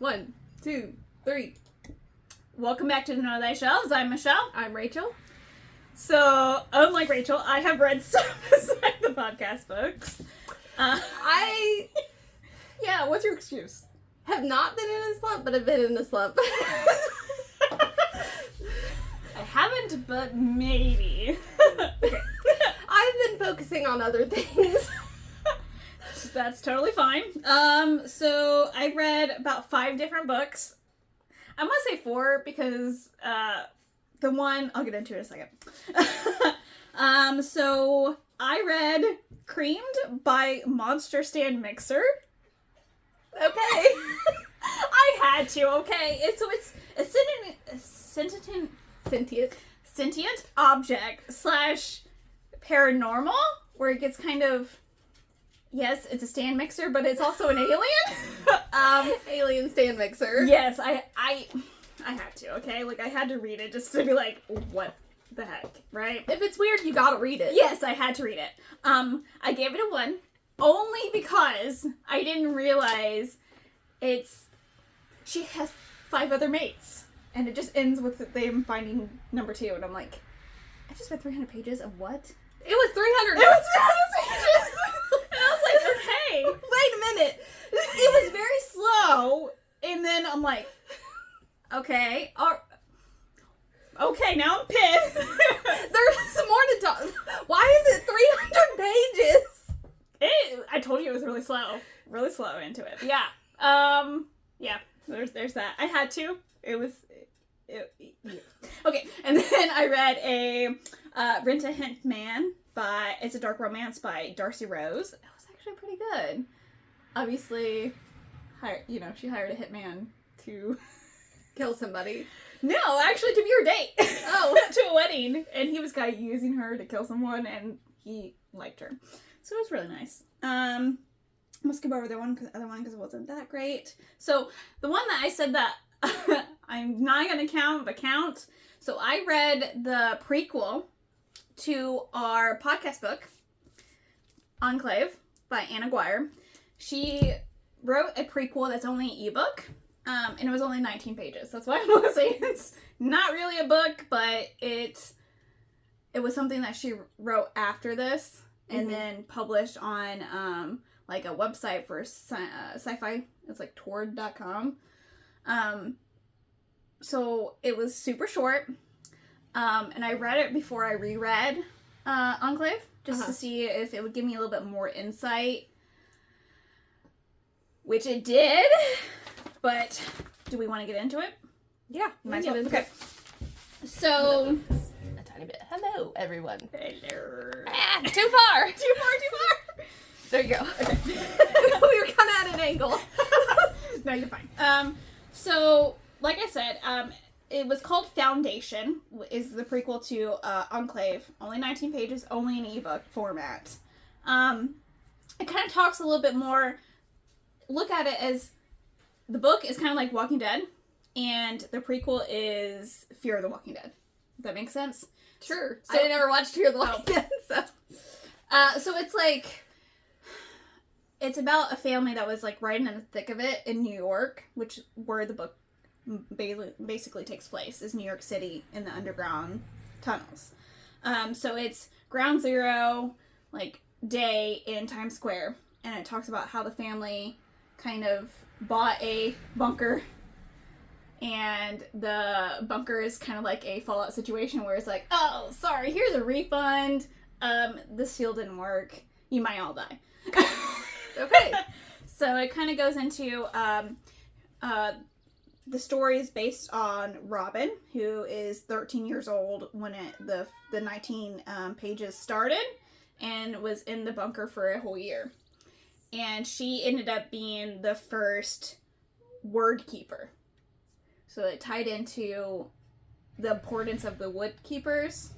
1, 2, 3. Welcome back to Know Thy Shelves. I'm Michelle. I'm Rachel. So, unlike Rachel, I have read stuff beside the podcast books. Yeah, what's your excuse? Have not been in a slump, but have been in a slump. I haven't, but maybe. Okay. I've been focusing on other things. That's totally fine. So I read about 5 different books. I want to say 4 because the one I'll get into in a second. So I read Creamed by Monster Stand Mixer. Okay. I had to. Okay, it's a sentient object / paranormal where it gets kind of. Yes, it's a stand mixer, but it's also an alien. Alien stand mixer. Yes, I had to, okay? Like, I had to read it just to be like, what the heck, right? If it's weird, you gotta read it. Yes, I had to read it. I gave it a 1, only because I didn't realize she has 5 other mates. And it just ends with them finding number 2, and I'm like, I just read 300 pages of what? It was 300. It was 300 pages! And I was like, okay. Wait a minute. It was very slow, and then I'm like, okay, okay, now I'm pissed. There's more to talk. Why is it 300 pages? I told you it was really slow into it. Yeah, yeah. There's that. I had to. Yeah. Okay, and then I read a Rent a Hint Man it's a dark romance by Darcy Rose. It was actually pretty good. Obviously, she hired a hitman to Kill somebody. No, actually to be her date. Oh. To a wedding. And he was kind of using her to kill someone, and he liked her. So it was really nice. I'm gonna skip over the other one because it wasn't that great. So the one that I said that I'm not gonna count. So I read the prequel to our podcast book, Enclave, by Anne Aguirre. She wrote a prequel that's only an ebook, and it was only 19 pages. That's why I'm gonna say it's not really a book, but it was something that she wrote after this, and then published on like a website for sci-fi. It's like Tord.com. So it was super short. And I read it before I reread Enclave, just to see if it would give me a little bit more insight. Which it did. But do we want to get into it? Yeah. Might as well. Okay. So a tiny bit. Hello, everyone. Hello. Ah, too far. Too far. There you go. Okay. We were kind of at an angle. No, you're fine. So, like I said, it was called Foundation, is the prequel to Enclave. Only 19 pages, only in ebook format. It kind of talks a little bit more, look at it as, the book is kind of like Walking Dead, and the prequel is Fear of the Walking Dead. Does that make sense? Sure. So, I never watched Fear of the Walking Dead, so. So it's like, it's about a family that was like right in the thick of it in New York, where the book basically takes place, is New York City in the underground tunnels. So it's ground zero, like, day in Times Square, and it talks about how the family kind of bought a bunker, and the bunker is kind of like a Fallout situation where it's like, oh, sorry, here's a refund, the seal didn't work, you might all die. Okay. So it kind of goes into the story is based on Robin, who is 13 years old when the 19 pages started, and was in the bunker for a whole year. And she ended up being the first word keeper. So it tied into the importance of the wood keepers,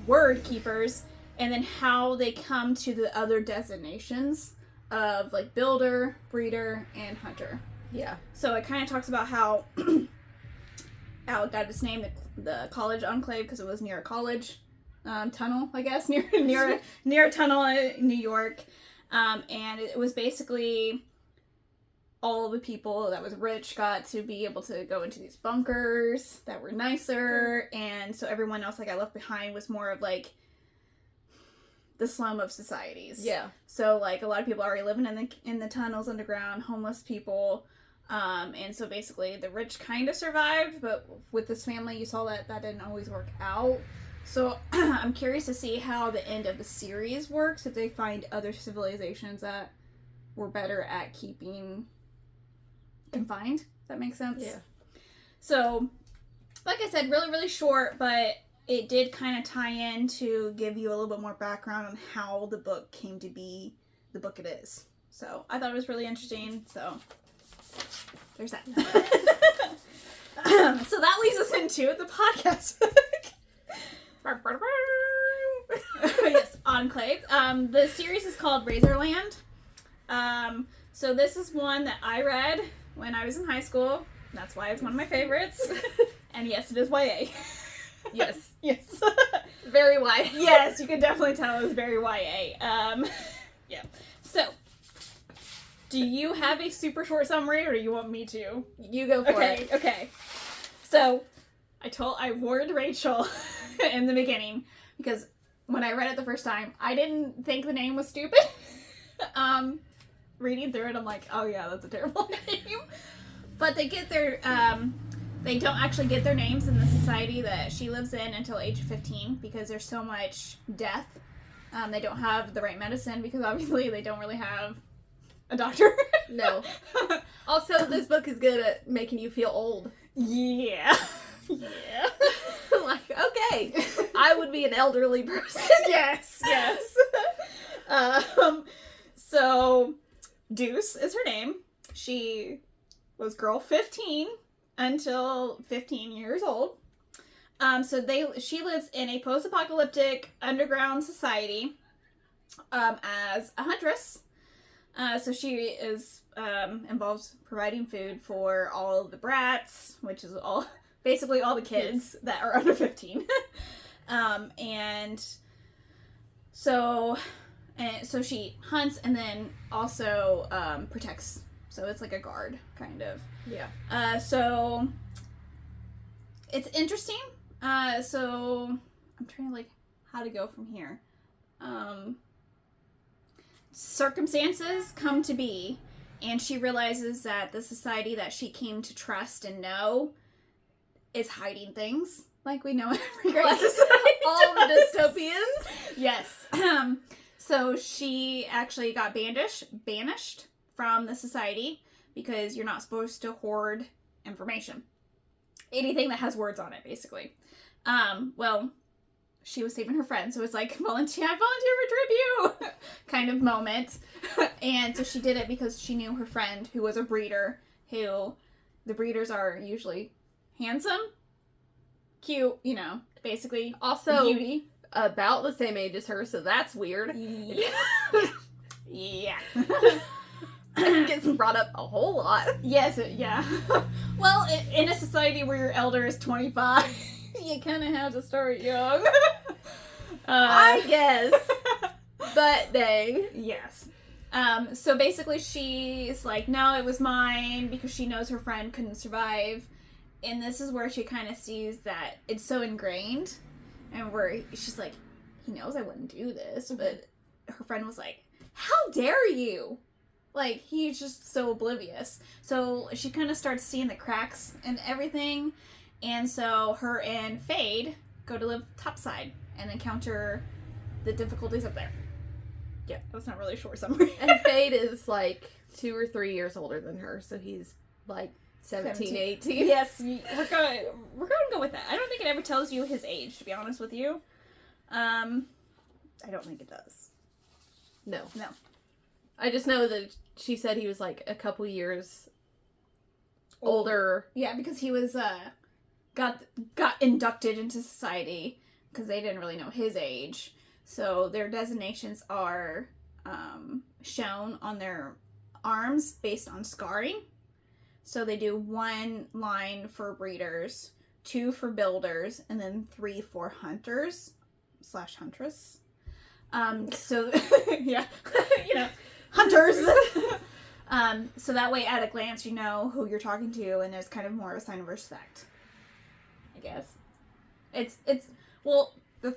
word keepers, and then how they come to the other designations of like builder, breeder, and hunter. Yeah. So it kind of talks about how it got its name, the college enclave, because it was near a college tunnel, I guess, near a tunnel in New York. And it was basically all the people that was rich got to be able to go into these bunkers that were nicer, and so everyone else that got left behind was more of like the slum of societies. Yeah. So like a lot of people already living in the tunnels underground, homeless people, and so basically the rich kind of survived, but with this family you saw that didn't always work out. So I'm curious to see how the end of the series works, if they find other civilizations that were better at keeping confined. If that makes sense? Yeah. So, like I said, really, really short, but it did kind of tie in to give you a little bit more background on how the book came to be the book it is. So, I thought it was really interesting. So, there's that. So, that leads us into the podcast book. Yes, Enclave. The series is called Razorland. So this is one that I read when I was in high school. That's why it's one of my favorites. And yes, it is YA. Yes. Yes. Very YA. Yes, you can definitely tell it was very YA. Yeah. So, do you have a super short summary, or do you want me to? You go for it. Okay. So, I warned Rachel in the beginning, because when I read it the first time, I didn't think the name was stupid. Reading through it, I'm like, oh yeah, that's a terrible name. But they get their, they don't actually get their names in the society that she lives in until age 15, because there's so much death. They don't have the right medicine, because obviously they don't really have a doctor. No. Also, this book is good at making you feel old. Yeah. Yeah. Like, okay, I would be an elderly person. Yes. So, Deuce is her name. She was girl 15 until 15 years old. She lives in a post-apocalyptic underground society as a huntress. So she is involved providing food for all of the brats, which is basically all the kids that are under 15. And so she hunts and then also protects. So it's like a guard, kind of. Yeah. So it's interesting. So I'm trying to how to go from here. Circumstances come to be, and she realizes that the society that she came to trust and know is hiding things, like we know every great society. All the dystopians. Yes. So she actually got banished from the society, because you're not supposed to hoard information. Anything that has words on it, basically. Well, she was saving her friend, so it's like, I volunteer for tribute kind of moment. And so she did it because she knew her friend, who was a breeder, who the breeders are usually handsome, cute, basically Also, beauty. about the same age as her, so that's weird. Yes. Yeah. It gets brought up a whole lot. Yes, yeah. Well, in a society where your elder is 25, you kind of have to start young. I guess. But dang. Yes. So basically she's like, no, it was mine, because she knows her friend couldn't survive. And this is where she kind of sees that it's so ingrained, and where she's like, he knows I wouldn't do this, but her friend was like, how dare you? Like, he's just so oblivious. So she kind of starts seeing the cracks and everything, and so her and Fade go to live topside and encounter the difficulties up there. Yeah, that's not really a short summary. And Fade is like 2 or 3 years older than her, so he's like 17, 18. Yes, we're gonna go with that. I don't think it ever tells you his age, to be honest with you. I don't think it does. No. I just know that she said he was like a couple years older. Yeah, because he was got inducted into society, because they didn't really know his age. So their designations are shown on their arms based on scarring. So they do 1 line for breeders, 2 for builders, and then 3 for hunters/huntress. So yeah, hunters. So that way, at a glance, you know who you're talking to, and there's kind of more of a sign of respect. I guess. Well, the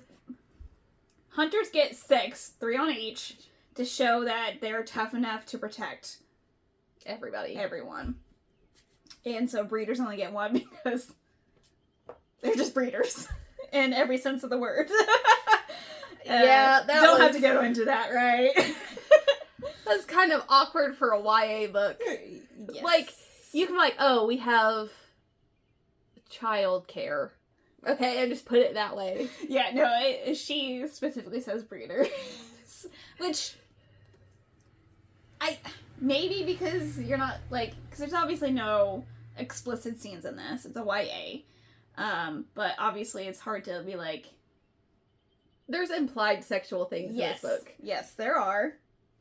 hunters get 6, 3 on each, to show that they're tough enough to protect everyone. And so breeders only get 1 because they're just breeders in every sense of the word. Yeah, that don't have to go into that, right? That's kind of awkward for a YA book. Yes. Like, you can be like, oh, we have child care. Okay, and just put it that way. Yeah, no, she specifically says breeders. Which, maybe because you're not, like, because there's obviously no explicit scenes in this. It's a YA. But obviously it's hard to be like... There's implied sexual things in this book. Yes, there are.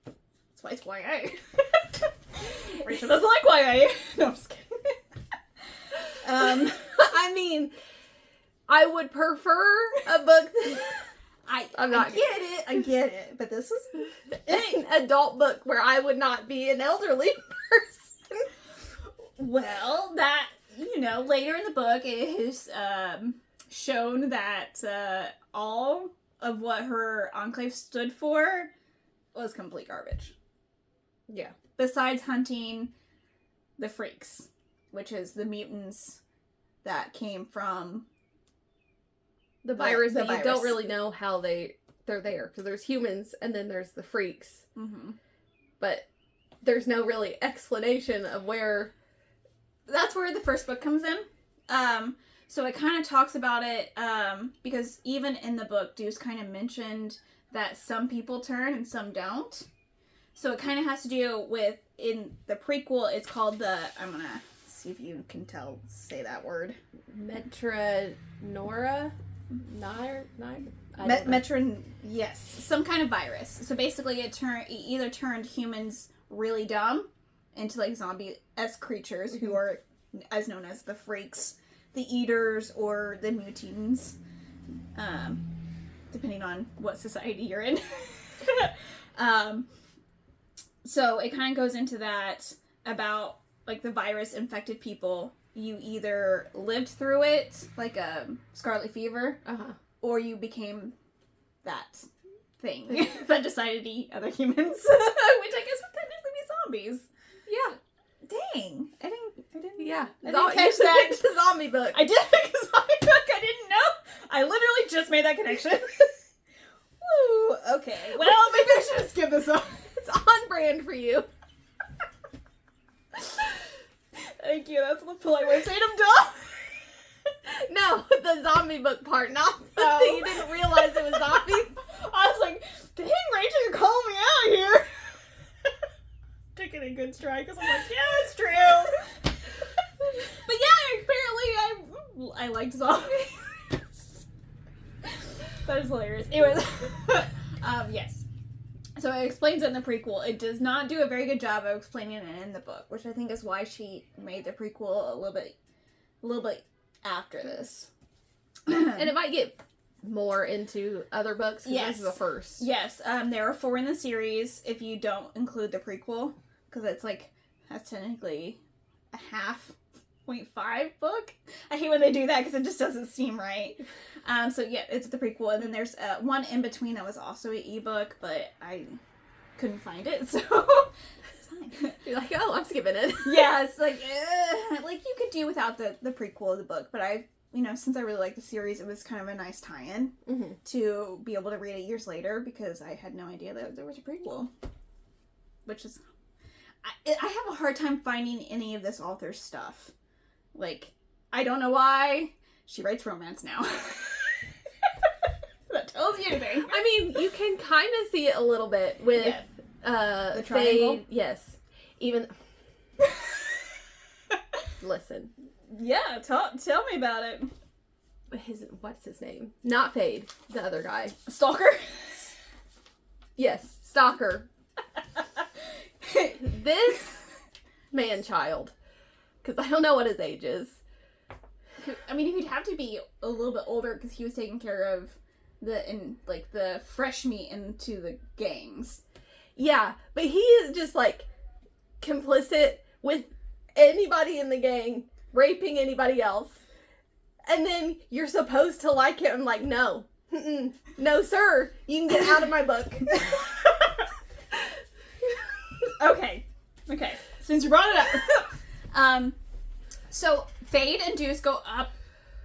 That's why it's YA. Rachel doesn't like YA. No, I'm just kidding. I mean, I would prefer a book that... I get it, but this is an adult book where I would not be an elderly person. Well, that, later in the book, it is shown that all of what her Enclave stood for was complete garbage. Yeah. Besides hunting the freaks, which is the mutants that came from the virus, the but virus. You don't really know how they're there. Because there's humans, and then there's the freaks. Mm-hmm. But there's no really explanation of where... That's where the first book comes in. So it kind of talks about it, because even in the book, Deuce kind of mentioned that some people turn and some don't. So it kind of has to do with, in the prequel, it's called I'm going to see if you can say that word. Yes, some kind of virus. So basically it either turned humans really dumb into like zombie-esque creatures who are as known as the freaks, the eaters, or the mutants, depending on what society you're in. So it kind of goes into that about like the virus infected people. You either lived through it, like a scarlet fever, or you became that thing that decided to eat other humans, which I guess would technically be zombies. Yeah. Dang. I didn't Yeah. I didn't catch that. It's a zombie book. I did pick a zombie book. I didn't know. I literally just made that connection. Woo. Okay. Well, maybe I should have skipped this up. It's on brand for you. Thank you. That's the polite way of saying I'm dumb. No, the zombie book part, not that you didn't realize it was zombies. I was like, dang, Rachel, you're calling me out here. Took it in good stride because I'm like, yeah, it's true. But yeah, apparently I liked zombies. That is hilarious. Anyways, yes. So it explains it in the prequel. It does not do a very good job of explaining it in the book, which I think is why she made the prequel a little bit after this. And it might get more into other books because this is the first. Yes, there are 4 in the series if you don't include the prequel, because it's like, that's technically a 0.5 book. I hate when they do that because it just doesn't seem right. So yeah, it's the prequel, and then there's one in between that was also an ebook, but I couldn't find it, so it's fine. You're like, oh, I'm skipping it. Yeah, it's like you could do without the prequel of the book, but since I really like the series, it was kind of a nice tie-in to be able to read it years later, because I had no idea that there was a prequel. Which is... I have a hard time finding any of this author's stuff. Like, I don't know why. She writes romance now. That tells you anything. I mean, you can kind of see it a little bit with the triangle. Fade. Yes. Even... Listen. Yeah, tell me about it. What's his name? Not Fade. The other guy. Stalker? Yes. Stalker. This man-child, because I don't know what his age is. I mean, he'd have to be a little bit older because he was taking care of the fresh meat into the gangs. Yeah, but he is just like complicit with anybody in the gang raping anybody else. And then you're supposed to like him. I'm like, no. Mm-mm. No, sir. You can get out of my book. Okay. Since you brought it up. So Fade and Deuce go up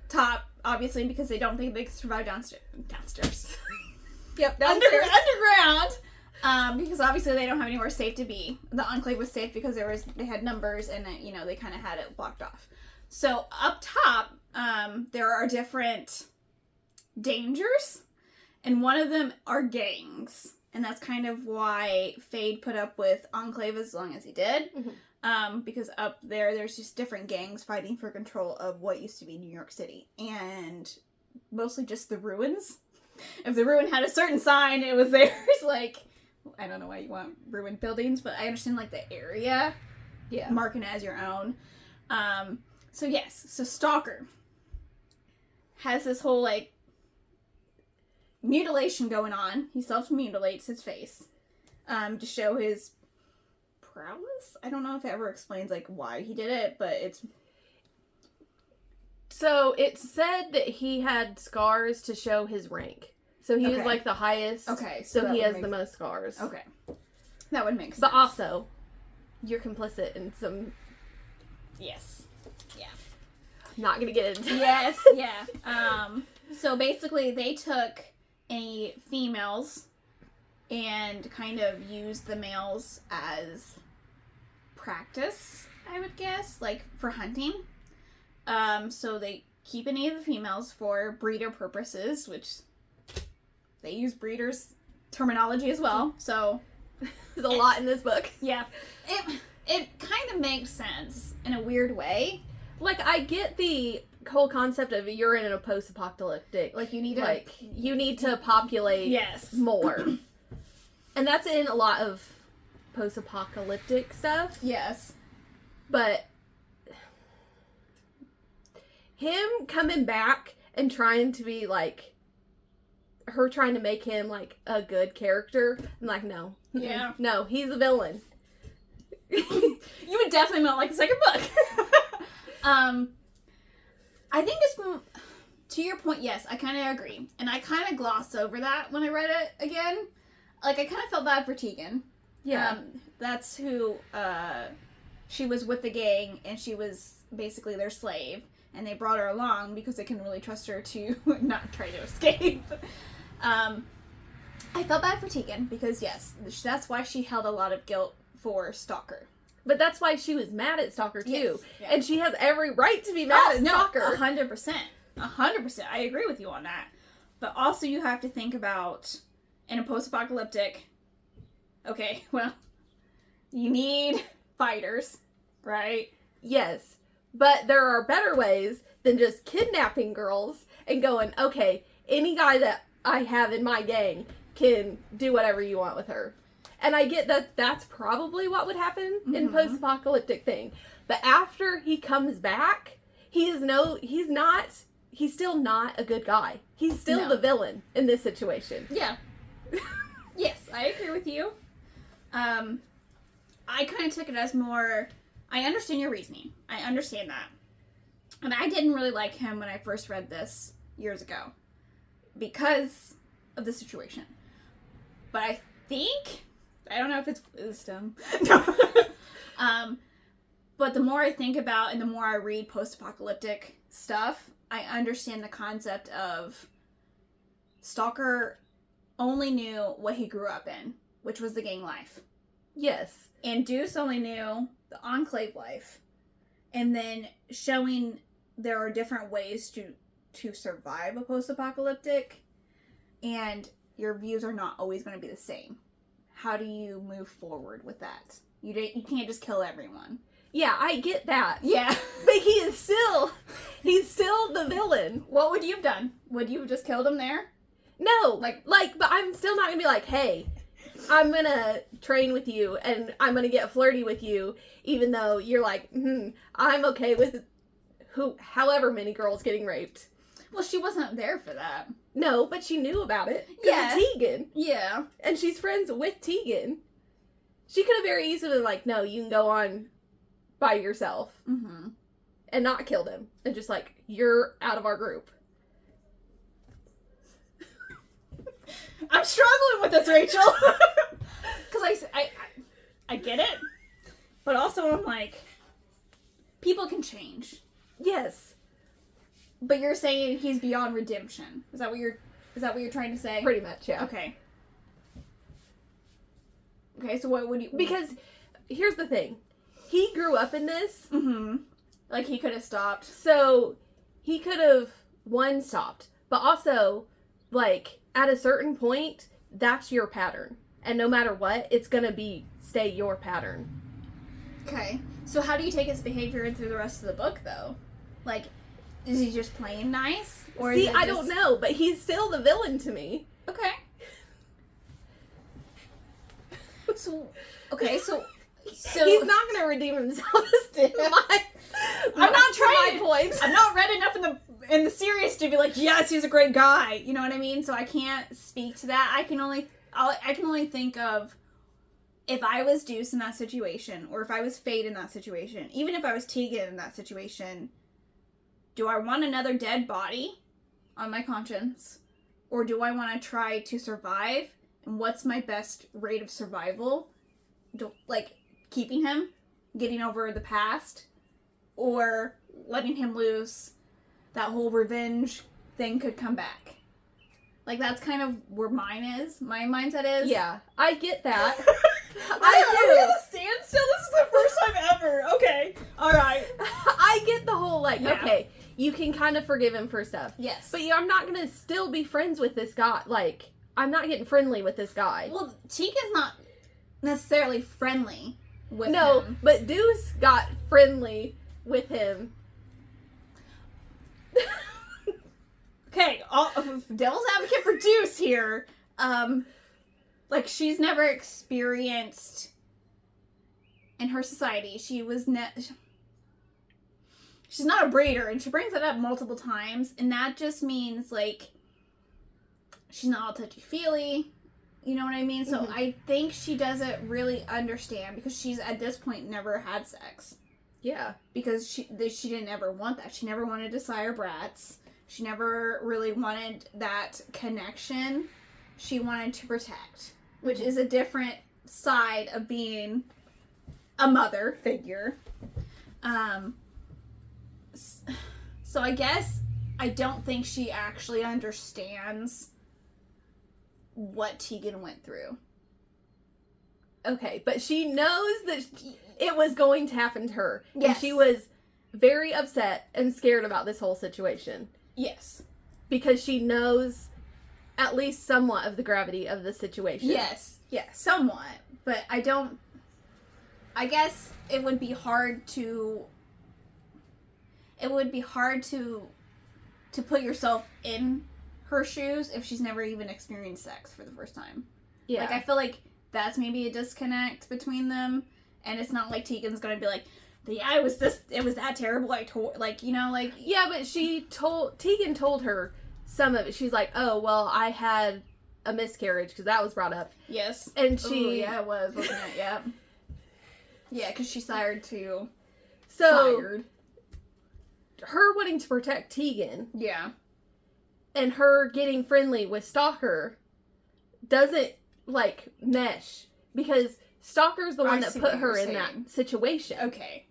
top, obviously, because they don't think they can survive downstairs. Yep, downstairs. Underground. Because obviously they don't have anywhere safe to be. The Enclave was safe because they had numbers and they kind of had it blocked off. So up top, there are different dangers, and one of them are gangs. And that's kind of why Fade put up with Enclave as long as he did. Mm-hmm. Because up there's just different gangs fighting for control of what used to be New York City. And mostly just the ruins. If the ruin had a certain sign, it was theirs. Like, I don't know why you want ruined buildings, but I understand, like, the area. Yeah. Marking it as your own. So Stalker has this whole, like, mutilation going on. He self-mutilates his face to show his prowess. I don't know if it ever explains, like, why he did it, but it's... So it said that he had scars to show his rank. So he was, like, the highest. Okay. So he has the most scars. Okay. That would make sense. But also, you're complicit in some... Yes. Yeah. Not gonna get into Yes, yeah. So basically they took any females and kind of used the males as practice, I would guess, like for hunting. So they keep any of the females for breeder purposes, which they use breeders terminology as well. So there's a lot in this book. Yeah. It kind of makes sense in a weird way. Like, I get the whole concept of you're in a post-apocalyptic. Like, you need to... Like, you need to populate more. And that's in a lot of post-apocalyptic stuff. Yes. But him coming back and trying to be, like, her trying to make him, like, a good character, I'm like, no. Yeah. No, he's a villain. You would definitely not like the second book. I think it's, to your point, yes, I kind of agree. And I kind of glossed over that when I read it again. Like, I kind of felt bad for Tegan. Yeah. That's who, she was with the gang, and she was basically their slave. And they brought her along because they couldn't really trust her to not try to escape. I felt bad for Tegan because, yes, that's why she held a lot of guilt for Stalker. But that's why she was mad at Stalker, too. Yes, yeah. And she has every right to be mad at Stalker. 100%. 100%. I agree with you on that. But also you have to think about, in a post-apocalyptic, okay, well, you need fighters, right? Yes. But there are better ways than just kidnapping girls and going, okay, any guy that I have in my gang can do whatever you want with her. And I get that that's probably what would happen in post-apocalyptic thing. But after he comes back, he's still not a good guy. He's still the villain in this situation. Yeah. Yes, I agree with you. I kind of took it as more, I understand your reasoning. I understand that. And I didn't really like him when I first read this years ago because of the situation. But I think... I don't know if it's wisdom. But the more I think about and the more I read post-apocalyptic stuff, I understand the concept of Stalker only knew what he grew up in, which was the gang life. Yes. And Deuce only knew the Enclave life. And then showing there are different ways to survive a post-apocalyptic, and your views are not always going to be the same. How do you move forward with that? You can't just kill everyone. Yeah, I get that. Yeah. But he's still the villain. What would you have done? Would you have just killed him there? No. Like, but I'm still not gonna be like, hey, I'm gonna train with you and I'm gonna get flirty with you, even though you're like, I'm okay with however many girls getting raped. Well, she wasn't there for that. No, but she knew about it. Yeah. Tegan. Yeah. And she's friends with Tegan. She could have very easily been like, no, you can go on by yourself. Mm-hmm. And not killed him. And just like, you're out of our group. I'm struggling with this, Rachel. Because I get it. But also I'm like, people can change. Yes. But you're saying he's beyond redemption. Is that what you're trying to say? Pretty much, yeah. Okay. Okay, so what would you... Because, here's the thing. He grew up in this. Mm-hmm. Like, he could have stopped. So, he could have, one, stopped. But also, like, at a certain point, that's your pattern. And no matter what, it's gonna stay your pattern. Okay. So how do you take his behavior through the rest of the book, though? Like, is he just playing nice? Or See, is it I don't know, but he's still the villain to me. Okay. So He's not gonna redeem himself. I'm not trying. My point. I'm not read enough in the series to be like, yes, he's a great guy. You know what I mean? So I can't speak to that. I can only think of if I was Deuce in that situation, or if I was Fate in that situation, even if I was Tegan in that situation, do I want another dead body on my conscience? Or do I want to try to survive? And what's my best rate of survival? Like, keeping him? Getting over the past? Or letting him loose? That whole revenge thing could come back. Like, that's kind of where mine is. My mindset is. Yeah, I get that. Are we at a standstill? This is the first time ever. Okay. Alright. I get the whole, like, Yeah. okay, you can kind of forgive him for stuff. Yes. But I'm not gonna still be friends with this guy. Like, I'm not getting friendly with this guy. Well, Tegan's not necessarily friendly with No, him. but Deuce got friendly with him. Okay, devil's advocate for Deuce here. Like, she's never experienced in her society. She's not a breeder, and she brings it up multiple times, and that just means, like, she's not all touchy-feely. You know what I mean? So Mhm. I think she doesn't really understand, because she's, at this point, never had sex. Yeah. Because she didn't ever want that. She never wanted to sire brats. She never really wanted that connection. She wanted to protect, which is a different side of being a mother figure. So I guess I don't think she actually understands what Tegan went through. Okay, but she knows that it was going to happen to her. Yes. And she was very upset and scared about this whole situation. Yes. Because she knows at least somewhat of the gravity of the situation. Yes, somewhat. But I guess it would be hard to put yourself in her shoes if she's never even experienced sex for the first time. Yeah. Like, I feel like that's maybe a disconnect between them, and it's not like Tegan's gonna be like, yeah, it was that terrible, Yeah, but Tegan told her some of it. She's like, oh, well, I had a miscarriage, because that was brought up. Yes. And Ooh, yeah, it was, wasn't it? Yeah. Yeah, because she sired to... So, her wanting to protect Tegan... Yeah. And her getting friendly with Stalker doesn't, like, mesh. Because Stalker's the one that put her in that situation. Okay.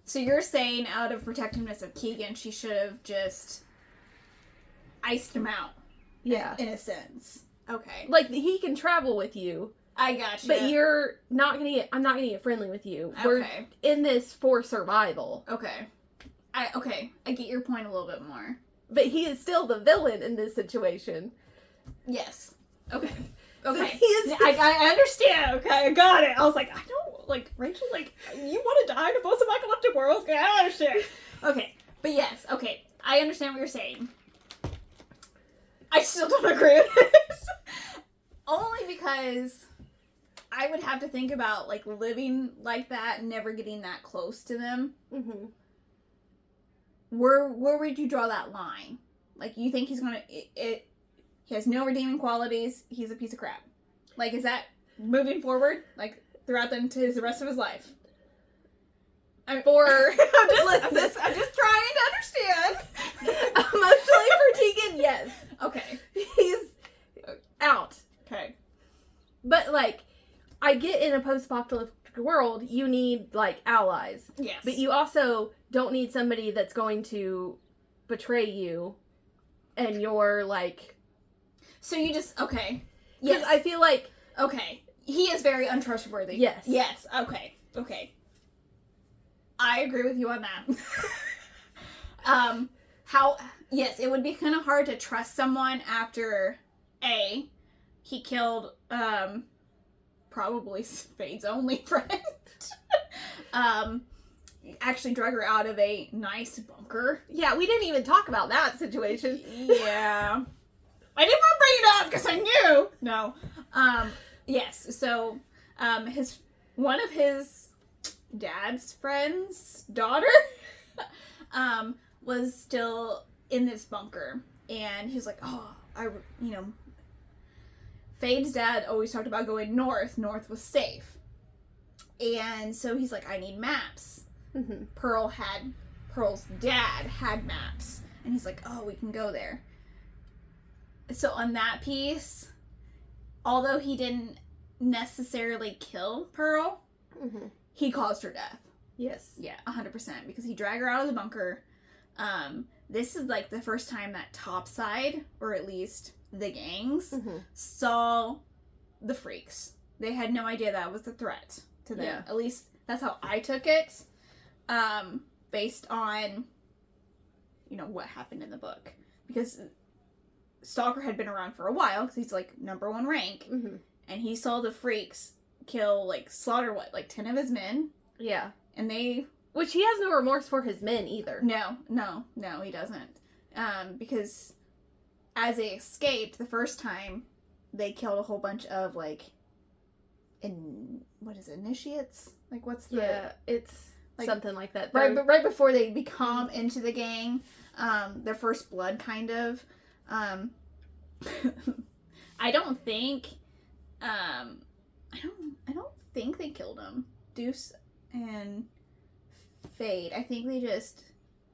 So you're saying out of protectiveness of Keegan, she should have just iced him out. Yeah. In a sense. Okay. Like, he can travel with you. I gotcha. But I'm not gonna get friendly with you. Okay. We're in this for survival. Okay. I get your point a little bit more. But he is still the villain in this situation. Yes. Okay. So Okay. he is... I understand. Okay, I got it. I was like, I don't, like, Rachel, like, you want to die in a post-apocalyptic world? Okay, I understand. Okay. But yes, okay. I understand what you're saying. I still don't agree with this. Only because I would have to think about, like, living like that and never getting that close to them. Mm-hmm. Where would you draw that line? Like, you think he's gonna... He has no redeeming qualities. He's a piece of crap. Like, is that moving forward? Like, throughout the rest of his life. I'm Listen. I'm just trying to understand. Emotionally for Tegan, yes. Okay. He's out. Okay. But, like, I get in a post-apocalyptic world, you need, like, allies. Yes. But you also don't need somebody that's going to betray you and you're, like... So you just, okay. Yes. I feel like... Okay. He is very untrustworthy. Yes. Yes. Okay. Okay. I agree with you on that. Yes, it would be kind of hard to trust someone after, he killed, probably Fade's only friend. Actually drug her out of a nice bunker. Yeah, we didn't even talk about that situation. Yeah. I didn't want to bring it up because I knew. No. Yes, so, one of his dad's friend's daughter, was still in this bunker, and he's like, Fade's dad always talked about going north was safe, and so he's like, I need maps. Mm-hmm. Pearl's dad had maps, and he's like, oh, we can go there. So on that piece, although he didn't necessarily kill Pearl, Mm-hmm. he caused her death. Yes. Yeah, 100%. Because he dragged her out of the bunker. This is like the first time that Topside, or at least the gangs, Mm-hmm. saw the freaks. They had no idea that was a threat to them. Yeah. At least that's how I took it. Based on, what happened in the book. Because Stalker had been around for a while, because he's like #1 rank. Mm-hmm. And he saw the freaks slaughter 10 of his men. Yeah. And they... Which he has no remorse for his men either. No, he doesn't. Because as they escaped the first time, they killed a whole bunch of, initiates? What's the... Yeah, it's something like that. Right before they become into the gang, their first blood, kind of. I don't think... I don't think they killed him. Deuce and Fade. I think they just...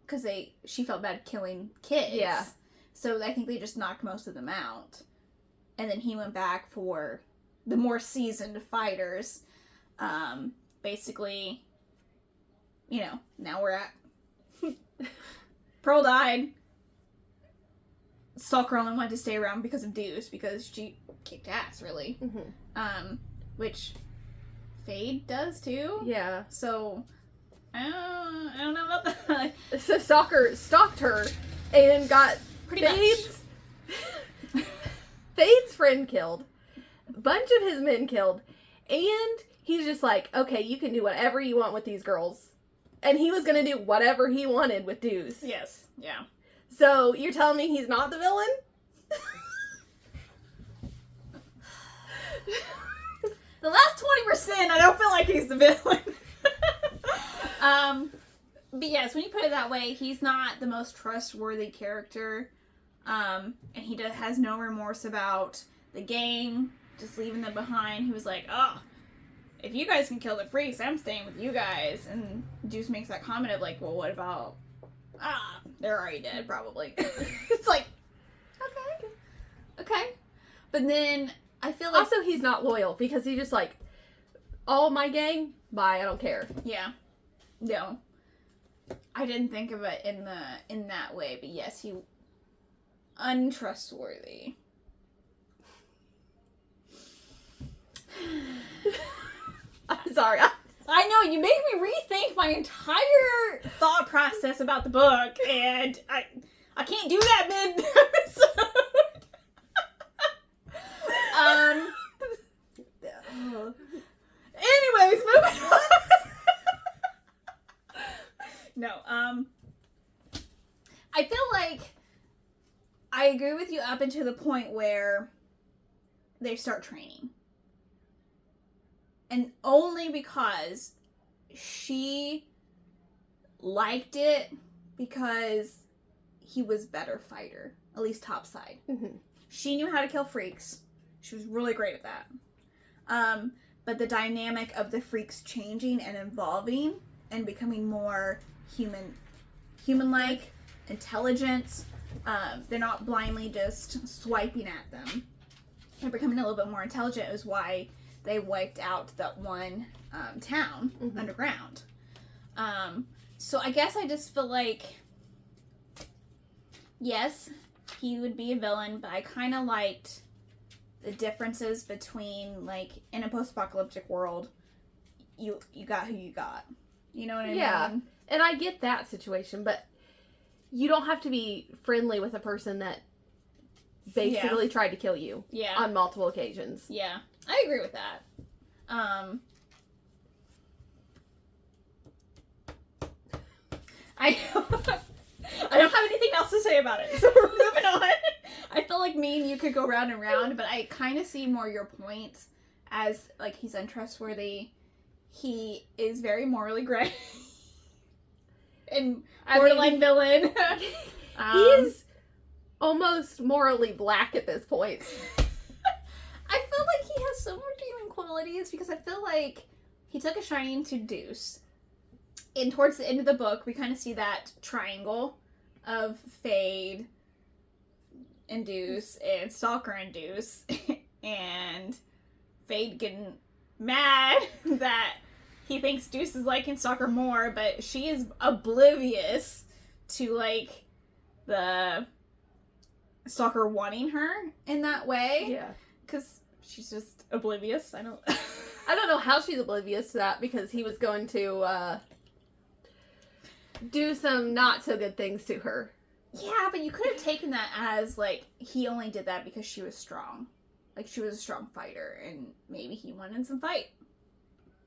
Because she felt bad killing kids. Yeah. So I think they just knocked most of them out. And then he went back for the more seasoned fighters. Basically, now we're at... Pearl died. Stalker only wanted to stay around because of Deuce, because she kicked ass, really. Mm-hmm. Which Fade does too. Yeah. So I don't know about that. So Stalker stalked her and got Fade's friend killed, a bunch of his men killed, and he's just like, okay, you can do whatever you want with these girls. And he was gonna do whatever he wanted with Deuce. Yes. Yeah. So you're telling me he's not the villain? The last 20%, I don't feel like he's the villain. But yes, when you put it that way, he's not the most trustworthy character. And he has no remorse about the gang, just leaving them behind. He was like, oh, if you guys can kill the freaks, I'm staying with you guys. And Deuce makes that comment of well, what about... they're already dead, probably. It's like, okay. But then, I feel like... Also, he's not loyal, because he's just like, all my gang, bye, I don't care. Yeah. No. I didn't think of it in that way, but yes, he... untrustworthy. I'm sorry. I know, you make me rethink my entire thought process about the book, and I can't do that mid-episode. Anyways, moving on. No, I feel like I agree with you up until the point where they start training. And only because she liked it because he was better fighter. At least Topside. Mm-hmm. She knew how to kill freaks. She was really great at that. but the dynamic of the freaks changing and evolving and becoming more human-like, intelligent. They're not blindly just swiping at them. They're becoming a little bit more intelligent is why they wiped out that one town underground. So I guess I just feel like, yes, he would be a villain, but I kind of liked the differences between, like, in a post-apocalyptic world, you got who you got. You know what I mean? Yeah, and I get that situation, but you don't have to be friendly with a person that basically tried to kill you on multiple occasions. Yeah, I agree with that. I don't have anything else to say about it, so we're moving on. I feel like me and you could go round and round, but I kind of see more your point as, like, he's untrustworthy. He is very morally gray. And borderline villain. He's almost morally black at this point. I feel like he has so much redeeming qualities because I feel like he took a shining to Deuce. And towards the end of the book, we kind of see that triangle of Fade and Deuce and Stalker and Deuce. And Fade getting mad that he thinks Deuce is liking Stalker more, but she is oblivious to, like, the Stalker wanting her in that way. Yeah. Because she's just oblivious. I don't know how she's oblivious to that because he was going to do some not so good things to her. Yeah, but you could have taken that as, like, he only did that because she was strong. Like, she was a strong fighter, and maybe he wanted some fight.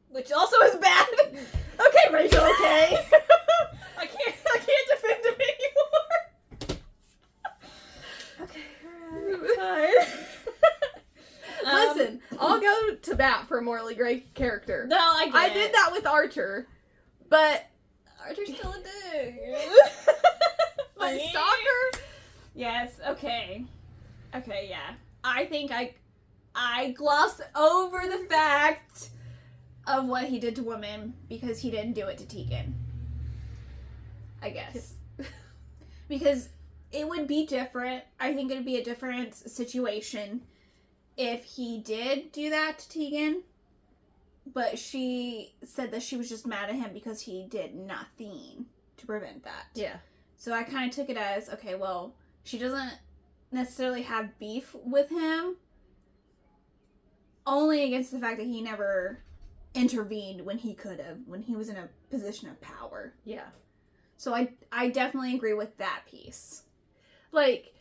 Which also is bad. Okay, Rachel, okay. I can't defend him anymore. Okay, alright. Listen, I'll go to bat for a morally great character. No, I did that with Archer, but Archer's still a dude. but Stalker? Yes, okay. Okay, yeah. I think I glossed over the fact of what he did to women because he didn't do it to Tegan. I guess. Because it would be different. I think it would be a different situation if he did do that to Tegan. But she said that she was just mad at him because he did nothing to prevent that. Yeah. So I kind of took it as, okay, well, she doesn't necessarily have beef with him. Only against the fact that he never intervened when he could have, when he was in a position of power. Yeah. So I definitely agree with that piece. Like,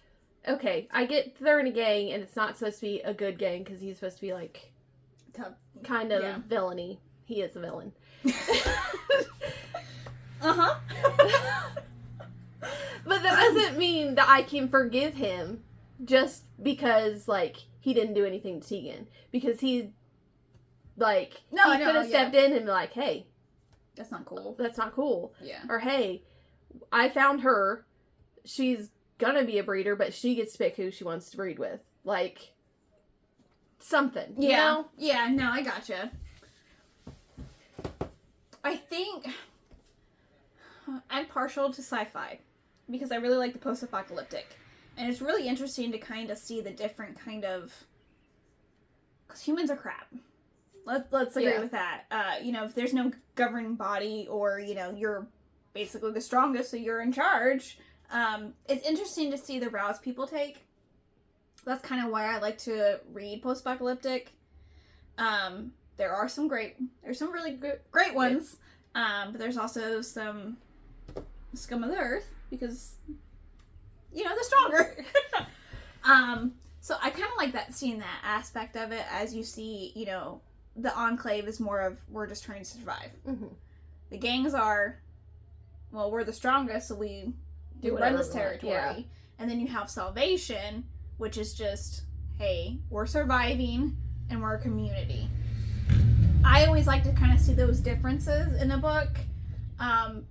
okay, I get they're in a gang and it's not supposed to be a good gang because he's supposed to be, like, kind of villainy. He is a villain. Uh-huh. But that doesn't mean that I can forgive him just because, like, he didn't do anything to Tegan. Because he, like, he could have stepped in and be like, hey, that's not cool. That's not cool. Yeah. Or, hey, I found her. She's gonna be a breeder, but she gets to pick who she wants to breed with. Like, something. Yeah. You know? Yeah, no, I gotcha. I think I'm partial to sci-fi because I really like the post-apocalyptic. And it's really interesting to kind of see the different kind of... Because humans are crap. Let's agree with that. You know, if there's no governing body or, you know, you're basically the strongest, so you're in charge, it's interesting to see the routes people take. That's kind of why I like to read post-apocalyptic. There are some there's some really great ones, but there's also some scum of the earth because, you know, they're stronger. So I kind of like that, seeing that aspect of it as you see, you know, the Enclave is more of, we're just trying to survive. Mm-hmm. The gangs are, well, we're the strongest, so we run this territory. Yeah. And then you have Salvation, which is just, hey, we're surviving and we're a community. I always like to kind of see those differences in a book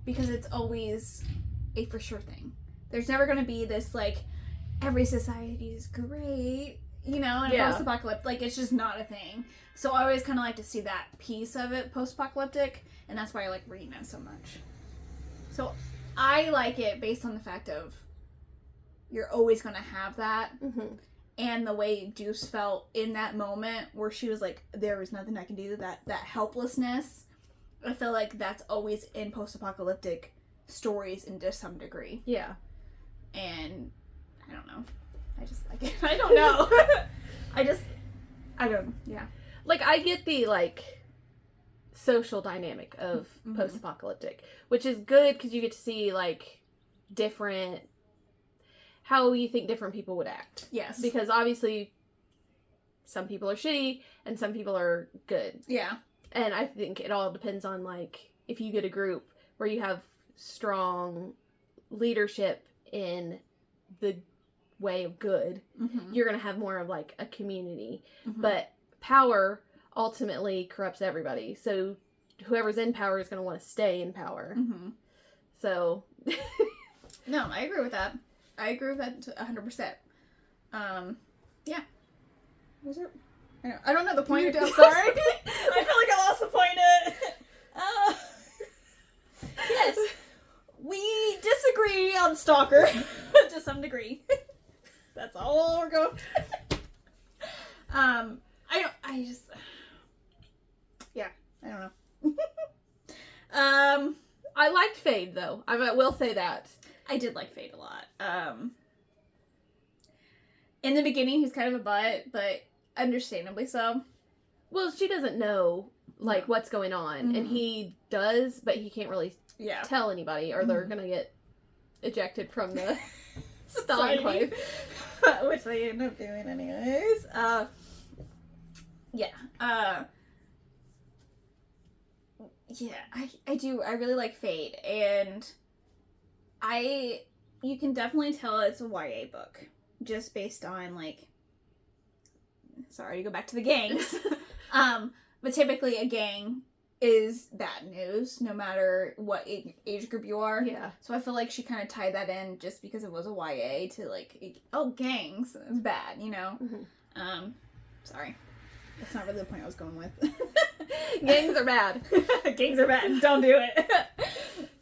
because it's always a for sure thing. There's never going to be this, like, every society is great. you know, in a post-apocalyptic, like, it's just not a thing. So I always kind of like to see that piece of it post-apocalyptic, and that's why I like reading it so much. So I like it based on the fact of you're always going to have that, and the way Deuce felt in that moment where she was like, there was nothing I can do, that helplessness, I feel like that's always in post-apocalyptic stories to some degree. Yeah. And I don't know. I just like it. I don't know. I don't, yeah. Like, I get the, like, social dynamic of post-apocalyptic, which is good because you get to see, like, how you think different people would act. Yes. Because obviously some people are shitty and some people are good. Yeah. And I think it all depends on, like, if you get a group where you have strong leadership in the way of good, you're going to have more of, like, a community. But power ultimately corrupts everybody. So whoever's in power is going to want to stay in power. So. No, I agree with that. I agree with that 100%. Yeah. Was it? I don't know the point. I'm sorry. I feel like I lost the point. Yes. We disagree on Stalker to some degree. That's all we're going. I don't know. I liked Fade, though. I will say that. I did like Fade a lot. In the beginning, he's kind of a butt, but understandably so. Well, she doesn't know, like, what's going on, and he does, but he can't really tell anybody, or they're gonna get ejected from the Enclave. Which they end up doing anyways. I do. I really like Fade, and you can definitely tell it's a YA book, just based on, like, sorry to go back to the gangs, but typically a gang is bad news, no matter what age group you are. Yeah. So I feel like she kind of tied that in just because it was a YA to, like, oh, gangs, it's bad, you know? Sorry. That's not really the point I was going with. Gangs are bad. Gangs are bad. Don't do it.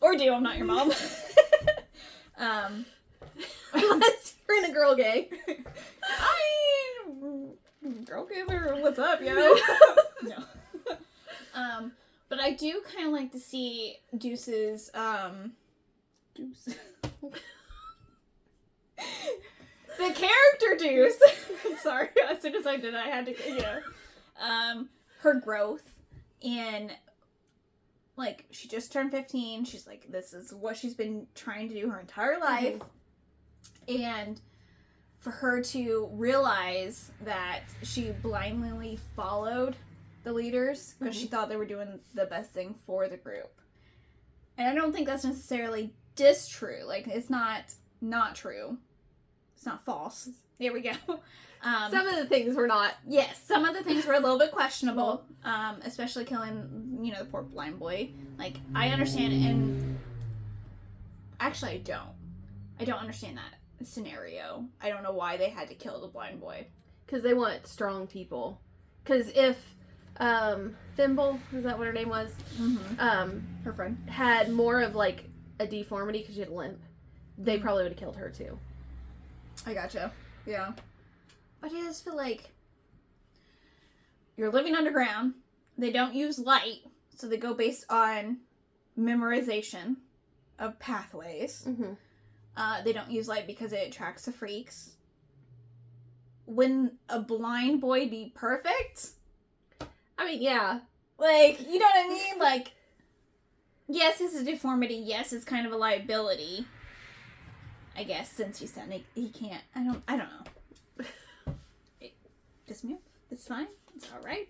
Or do. I'm not your mom. Unless you're in a girl gang. Girl gang or what's up, yo? No. But I do kind of like to see Deuce's, Deuce. The character Deuce. Sorry, as soon as I did, I had to, her growth in, like, she just turned 15. She's like, this is what she's been trying to do her entire life. And for her to realize that she blindly followed the leaders because she thought they were doing the best thing for the group. And I don't think that's necessarily distrue. Like, it's not true. It's not false. There we go. Some of the things were not. Yes, some of the things were a little bit questionable. Especially killing, the poor blind boy. Like, I understand it, and actually I don't. I don't understand that scenario. I don't know why they had to kill the blind boy. Because they want strong people. Because if Thimble, is that what her name was? Her friend. Had more of, like, a deformity because she had a limp, they probably would have killed her too. I gotcha. Yeah. But I just feel like you're living underground. They don't use light, so they go based on memorization of pathways. They don't use light because it attracts the freaks. Wouldn't a blind boy be perfect? I mean, yeah. Like, you know what I mean? Like, yes, it's a deformity. Yes, it's kind of a liability. I guess, since you said he can't. I don't know. Just me. It's fine. It's all right.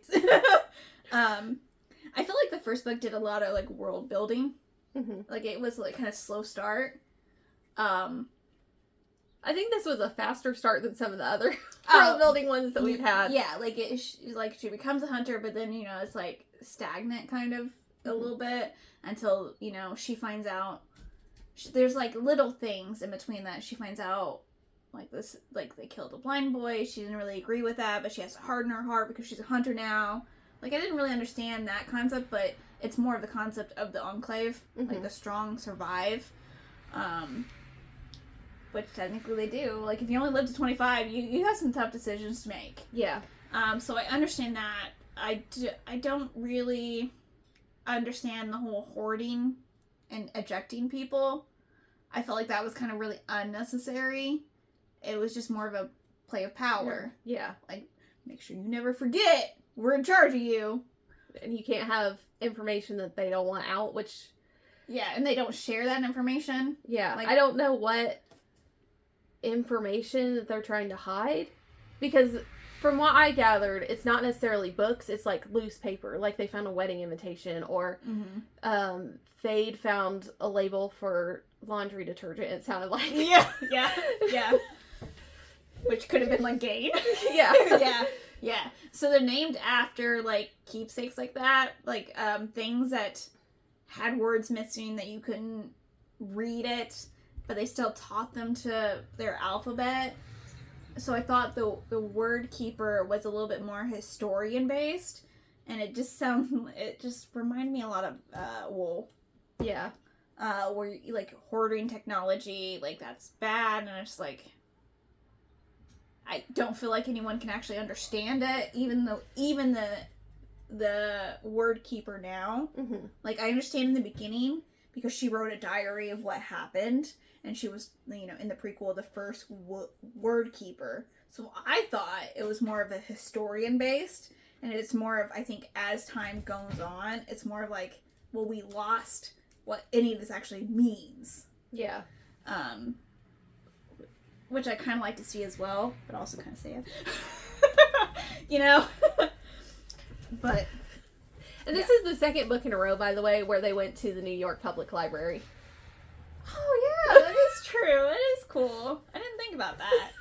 I feel like the first book did a lot of, like, world building. Like, it was, like, kind of slow start. I think this was a faster start than some of the other world building ones that we've had. Yeah, like, she becomes a hunter, but then, it's, like, stagnant kind of a little bit until, she finds out. There's, like, little things in between that she finds out like this, like they killed a blind boy. She didn't really agree with that, but she has to harden her heart because she's a hunter now. Like, I didn't really understand that concept, but it's more of the concept of the Enclave, like the strong survive, which technically they do. Like, if you only live to 25, you have some tough decisions to make. Yeah. So I understand that. I don't really understand the whole hoarding and ejecting people. I felt like that was kind of really unnecessary. It was just more of a play of power. Yeah. Like, make sure you never forget, we're in charge of you. And you can't have information that they don't want out, which... Yeah, and they don't share that information. Yeah, like, I don't know what information that they're trying to hide. Because from what I gathered, it's not necessarily books, it's like loose paper. Like they found a wedding invitation, or Fade found a label for laundry detergent, it sounded like. Yeah. Which could have been like Gain. Yeah. Yeah. So they're named after, like, keepsakes like that. Like, things that had words missing that you couldn't read it, but they still taught them to their alphabet. So I thought the word keeper was a little bit more historian based, and it just reminded me a lot of Wool. Yeah. Where you, like, hoarding technology, like, that's bad, and it's like, I don't feel like anyone can actually understand it, even the word keeper now. Like, I understand in the beginning because she wrote a diary of what happened, and she was, in the prequel, the first word keeper. So I thought it was more of a historian based, and it's more of, I think, as time goes on, it's more of like, well, we lost what any of this actually means. Yeah. Which I kind of like to see as well, but also kind of sad. But... And this is the second book in a row, by the way, where they went to the New York Public Library. Oh, yeah, that is true. That is cool. I didn't think about that.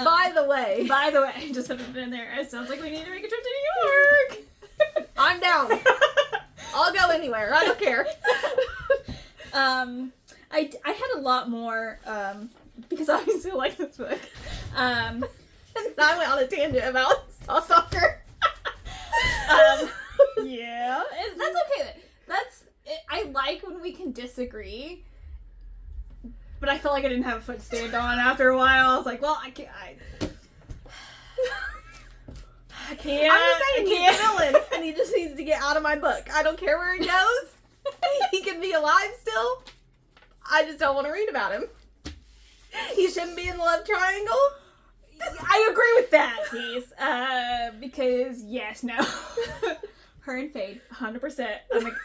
By the way, just put it in there. It sounds like we need to make a trip to New York. I'm down. I'll go anywhere. I don't care. I had a lot more, because obviously I like this book. I went on a tangent about soccer. Yeah. That's okay. I like when we can disagree, but I felt like I didn't have a foot to stand on after a while. I was like, well, I can't. I can't. I'm just saying, he's a villain, and he just needs to get out of my book. I don't care where he goes. He can be alive still. I just don't want to read about him. He shouldn't be in the love triangle. I agree with that, Keith. Because, yes, no. Her and Fade, 100%.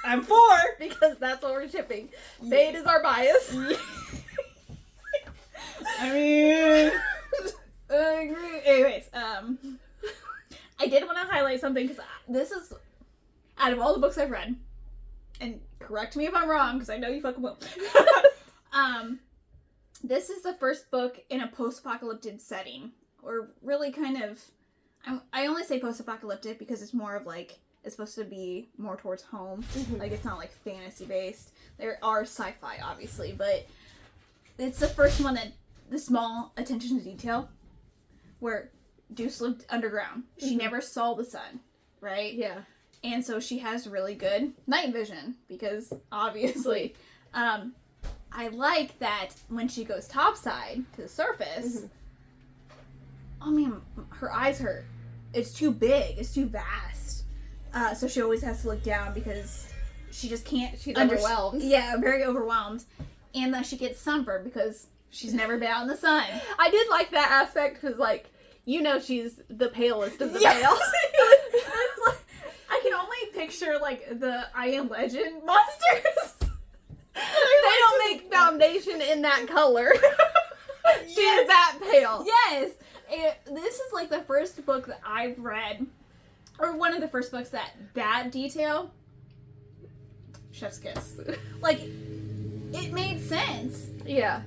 I'm for. Because that's what we're shipping. Fade is our bias. I mean... I agree. Anyways, I did want to highlight something, because this is, out of all the books I've read, and correct me if I'm wrong, because I know you fucking will. This is the first book in a post-apocalyptic setting, or really kind of, I only say post-apocalyptic because it's more of like, it's supposed to be more towards home. Like, it's not like fantasy-based. There are sci-fi, obviously, but it's the first one that, the small attention to detail, where Deuce lived underground. She never saw the sun, right? Yeah. And so she has really good night vision, because obviously, I like that when she goes topside to the surface, oh man, her eyes hurt. It's too big. It's too vast. So she always has to look down because she just can't. She's overwhelmed. Yeah, very overwhelmed. And that she gets sunburned because she's never been out in the sun. I did like that aspect because, like, she's the palest of the pale. I can only picture, like, the I Am Legend monsters. They don't make foundation in that color. She's that pale. Yes. This is, like, the first book that I've read, or one of the first books that detail, chef's kiss. Like, it made sense. Yeah.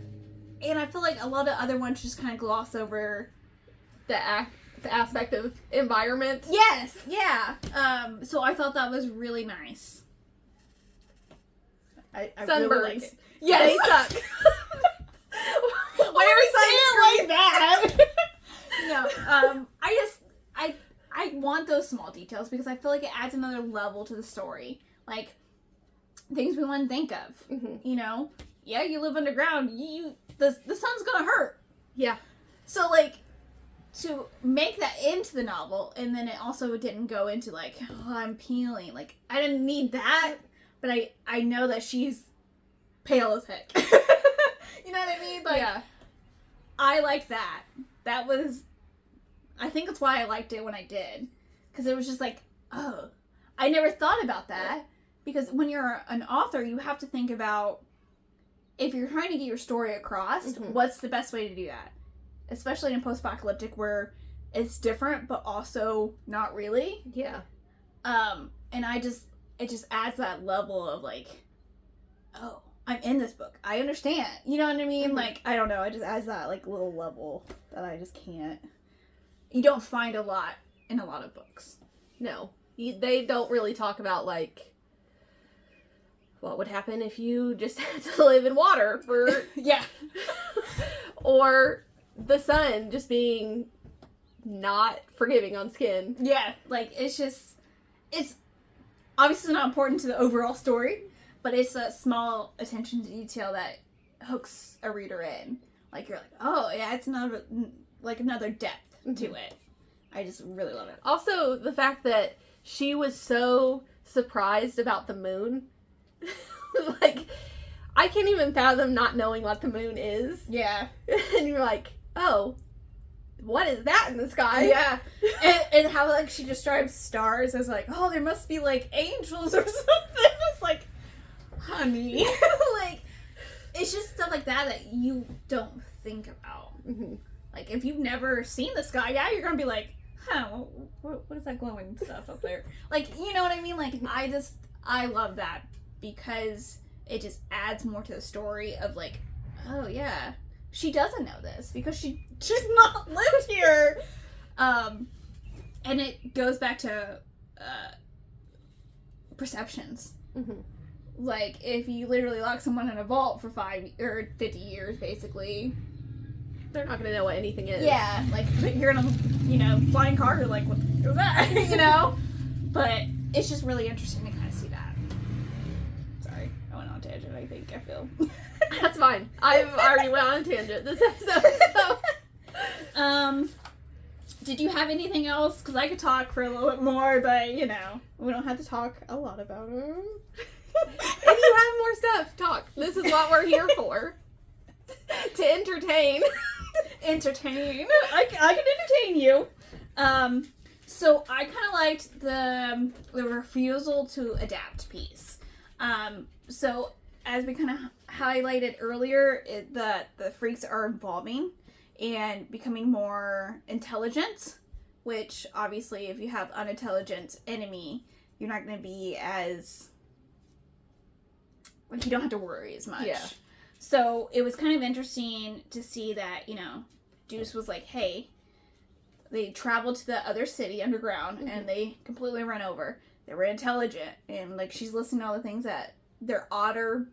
And I feel like a lot of other ones just kind of gloss over the aspect of environment. Yes, yeah. So I thought that was really nice. I Sunburns. really like it. Yes. They suck. Wear sunscreen. like that. No, I want those small details because I feel like it adds another level to the story. Like, things we wouldn't think of. Mm-hmm. You know? Yeah, you live underground. The sun's gonna hurt. Yeah. So, like, to make that into the novel, and then it also didn't go into, like, oh, I'm peeling. Like, I didn't need that, but I know that she's pale as heck. You know what I mean? Like, yeah. I liked that. That was... I think that's why I liked it when I did. Because it was just like, oh, I never thought about that. Because when you're an author, you have to think about, if you're trying to get your story across, what's the best way to do that? Especially in post-apocalyptic where it's different, but also not really. Yeah. And it just adds that level of like, oh, I'm in this book. I understand. You know what I mean? Like, I don't know. It just adds that like little level that I just can't. You don't find a lot in a lot of books. No. They don't really talk about, like, what would happen if you just had to live in water for... Yeah. Or the sun just being not forgiving on skin. Yeah. Like, it's obviously not important to the overall story, but it's a small attention to detail that hooks a reader in. Like, you're like, oh, yeah, it's another depth to it. I just really love it. Also, the fact that she was so surprised about the moon. Like, I can't even fathom not knowing what the moon is. Yeah. And you're like, oh, what is that in the sky? Yeah. And how, like, she describes stars as, like, oh, there must be, like, angels or something. It's like, honey. Like, it's just stuff like that you don't think about. Mm-hmm. Like, if you've never seen the sky, yeah, you're gonna be like, huh, what is that glowing stuff up there? Like, you know what I mean? Like, I love that because it just adds more to the story of, like, oh, yeah, she doesn't know this because she's not lived here. And it goes back to perceptions. Mm-hmm. Like, if you literally lock someone in a vault for 5 or 50 years, basically... They're not going to know what anything is. Yeah, like, you're in a, flying car, you're like, what was that? But it's just really interesting to kind of see that. Sorry, I went on a tangent, I feel. That's fine. I've already went on a tangent this episode, so... Did you have anything else? Because I could talk for a little bit more, but, we don't have to talk a lot about it. If you have more stuff, talk. This is what we're here for. To entertain. Entertain. I can entertain you. So I kind of liked the refusal to adapt piece. So as we kind of highlighted earlier, the freaks are evolving and becoming more intelligent, which obviously if you have unintelligent enemy, you're not going to be as, like, you don't have to worry as much. Yeah. So it was kind of interesting to see that, Deuce was like, hey, they traveled to the other city underground and they completely run over. They were intelligent and, like, she's listening to all the things that their odd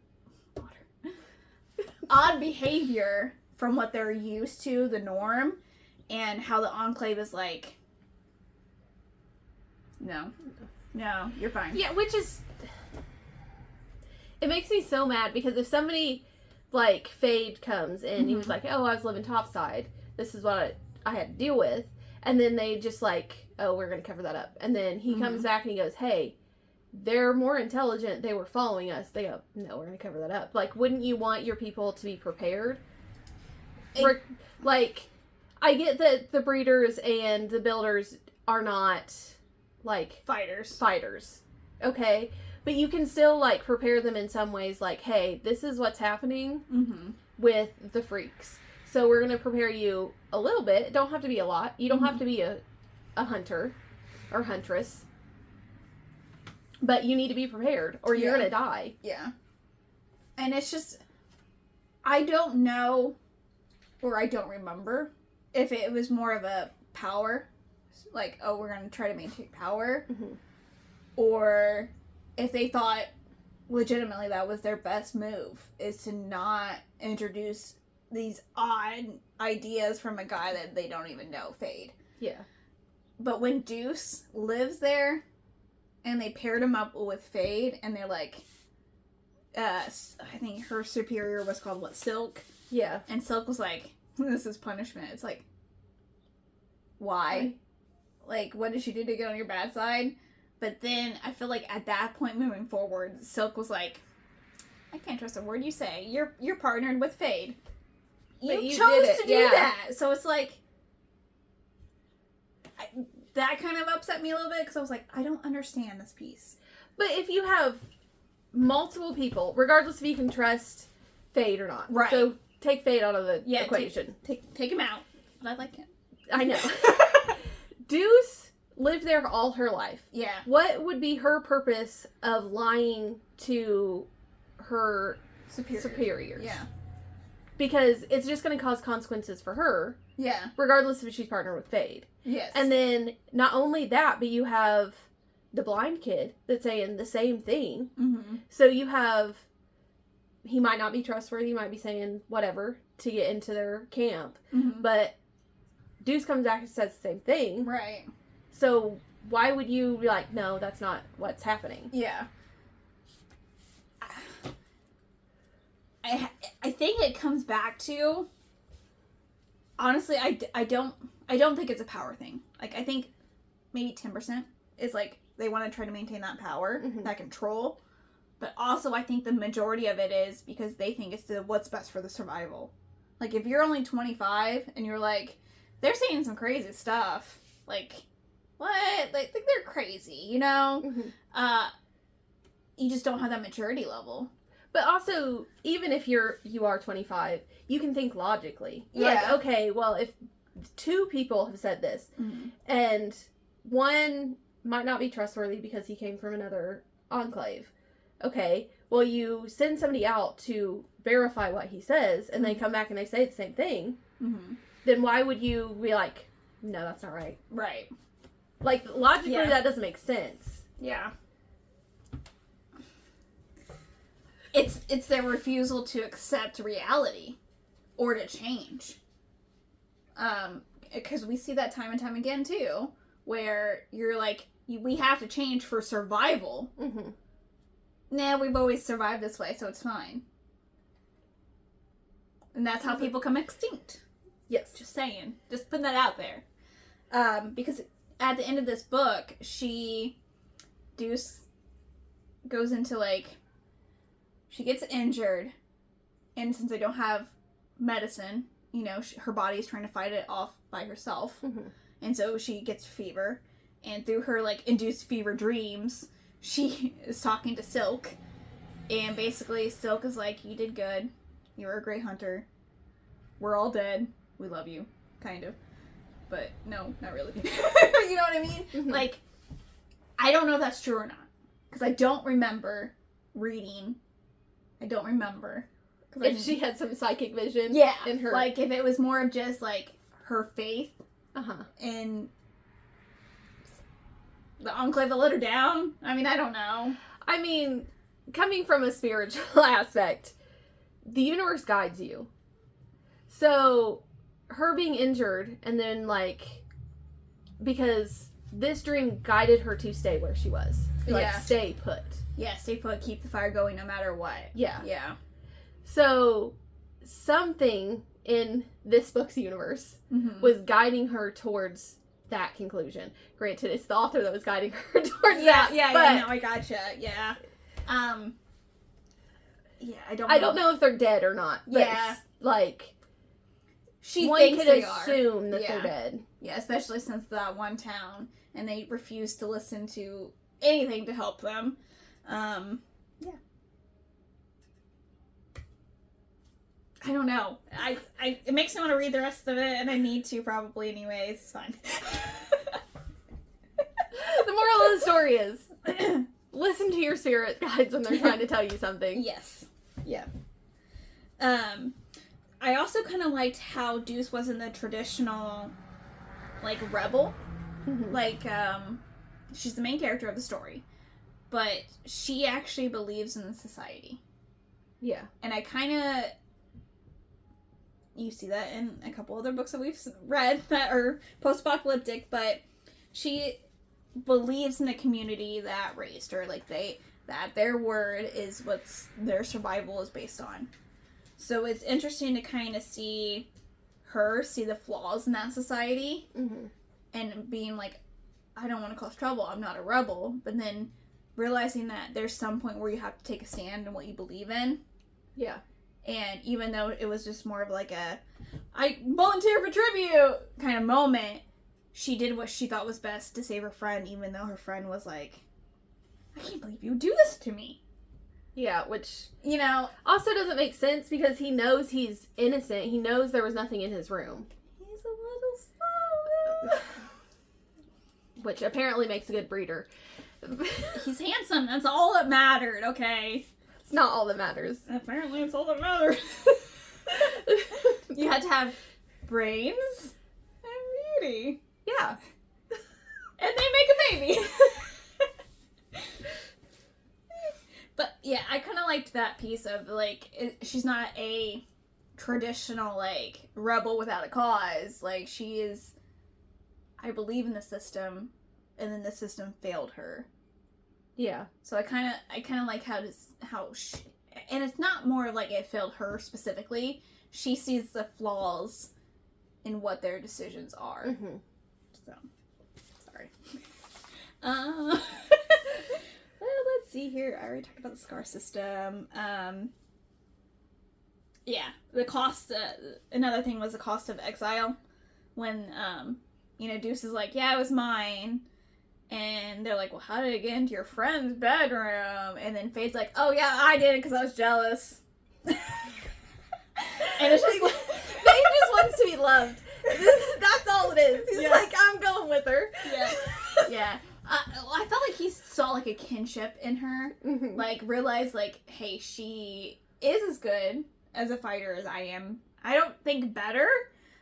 behavior from what they're used to, the norm, and how the Enclave is like, no, you're fine. Yeah, which is... It makes me so mad because if somebody... like, Fade comes and he was like, oh, I was living topside. This is what I had to deal with. And then they just like, oh, we're going to cover that up. And then he comes back and he goes, hey, they're more intelligent. They were following us. They go, no, we're going to cover that up. Like, wouldn't you want your people to be prepared? Like, I get that the breeders and the builders are not, like... Fighters. Okay? But you can still, like, prepare them in some ways, like, hey, this is what's happening with the freaks. So we're going to prepare you a little bit. It don't have to be a lot. You don't have to be a hunter or huntress. But you need to be prepared, or you're going to die. Yeah. And it's just, I don't know, or I don't remember, if it was more of a power, like, oh, we're going to try to maintain power, or... if they thought legitimately that was their best move, is to not introduce these odd ideas from a guy that they don't even know, Fade. Yeah. But when Deuce lives there, and they paired him up with Fade, and they're like, I think her superior was called, Silk? Yeah. And Silk was like, this is punishment. It's like, why? Like, what did she do to get on your bad side? But then, I feel like at that point moving forward, Silk was like, I can't trust a word you say. You're partnered with Fade. You chose to do that. So it's like, that kind of upset me a little bit, because I was like, I don't understand this piece. But if you have multiple people, regardless if you can trust Fade or not. Right. So take Fade out of the equation. Take him out. But I like him. I know. Deuce lived there all her life. Yeah. What would be her purpose of lying to her superiors? Yeah. Because it's just going to cause consequences for her. Yeah. Regardless if she's partnered with Fade. Yes. And then, not only that, but you have the blind kid that's saying the same thing. Mm-hmm. So you have, he might not be trustworthy, he might be saying whatever to get into their camp. Mm-hmm. But Deuce comes back and says the same thing. Right. So why would you be like, no, that's not what's happening? Yeah. I think it comes back to, honestly, I don't think it's a power thing. Like, I think maybe 10% is like, they want to try to maintain that power, that control. But also, I think the majority of it is because they think it's what's best for the survival. Like, if you're only 25 and you're like, they're saying some crazy stuff. Like, what? Like, they're crazy, you know? Mm-hmm. You just don't have that maturity level. But also, even if you are 25, you can think logically. You're Yeah. like, okay, well, if 2 people have said this, and one might not be trustworthy because he came from another enclave. Okay, well, you send somebody out to verify what he says, and they come back and they say the same thing, then why would you be like, no, that's not right? Right. Like, logically, that doesn't make sense. Yeah. It's their refusal to accept reality or to change. Because we see that time and time again too, where you're like, we have to change for survival. Nah, we've always survived this way, so it's fine. And that's how people come extinct. Yes. Just saying. Just putting that out there. Because at the end of this book, Deuce goes into like, she gets injured, and since they don't have medicine, you know, her body's trying to fight it off by herself. And so she gets fever, and through her, like, induced fever dreams, she is talking to Silk, and basically Silk is like, you did good, you were a great hunter, we're all dead, we love you, kind of. But no, not really. You know what I mean? Like, I don't know if that's true or not, because I don't remember reading. I don't remember. If she had some psychic vision in her. Like, if it was more of just, like, her faith in the Enclave that let her down. I mean, I don't know. I mean, coming from a spiritual aspect, the universe guides you. So, her being injured, and then, like, because this dream guided her to stay where she was. Like, stay put. Yeah, stay put, keep the fire going no matter what. Yeah. Yeah. So, something in this book's universe was guiding her towards that conclusion. Granted, it's the author that was guiding her towards that. Yeah, no, I gotcha. Yeah. Yeah, I don't know if they're dead or not. But yeah. Like, she one thinks could they assume are. that they're dead. Yeah, especially since that one town, and they refuse to listen to anything to help them. Yeah. I don't know. It makes me want to read the rest of it, and I need to probably anyways. It's fine. The moral of the story is, listen to your spirit guides when they're trying to tell you something. Yes. Yeah. I also kind of liked how Deuce wasn't the traditional, like, rebel. Like, she's the main character of the story. But she actually believes in the society. Yeah. And I kind of... you see that in a couple other books that we've read that are post-apocalyptic, but she believes in the community that raised her. Like, that their word is what's their survival is based on. So it's interesting to kind of see the flaws in that society, and being like, I don't want to cause trouble, I'm not a rebel, but then realizing that there's some point where you have to take a stand in what you believe in. Yeah. And even though it was just more of like a, I volunteer for tribute kind of moment, she did what she thought was best to save her friend, even though her friend was like, I can't believe you would do this to me. Yeah, which, you know, also doesn't make sense because he knows he's innocent. He knows there was nothing in his room. he's a little slow. Which apparently makes a good breeder. He's handsome, that's all that mattered, okay? It's not all that matters. Apparently it's all that matters. You had to have brains and beauty. Yeah. And they make a baby. But yeah, I kind of liked that piece of, like, she's not a traditional, like, rebel without a cause. Like, she is, I believe in the system, and then the system failed her. Yeah. So I kind of like how she, and it's not more like it failed her specifically. She sees the flaws in what their decisions are. Mm-hmm. So, sorry. Well, let's see here. I already talked about the scar system. Yeah, the cost. Another thing was the cost of exile. When Deuce is like, "Yeah, it was mine," and they're like, "Well, how did it get into your friend's bedroom?" And then Fade's like, "Oh yeah, I did it because I was jealous." And it's just like, Fade just wants to be loved. That's all it is. He's like, I'm going with her. Yeah. Yeah. I felt like he saw, like, a kinship in her. Mm-hmm. Like, realized, like, hey, she is as good as a fighter as I am. I don't think better,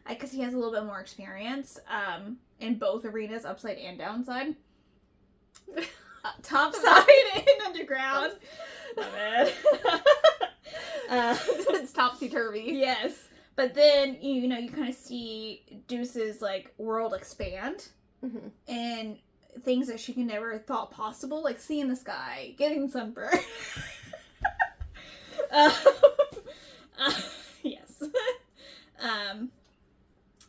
because he has a little bit more experience in both arenas, upside and downside. Topside and underground. My bad. It's topsy-turvy. Yes. But then, you kind of see Deuce's, like, world expand. Mm-hmm. And things that she can never have thought possible, like seeing the sky, getting sunburned. Yes. And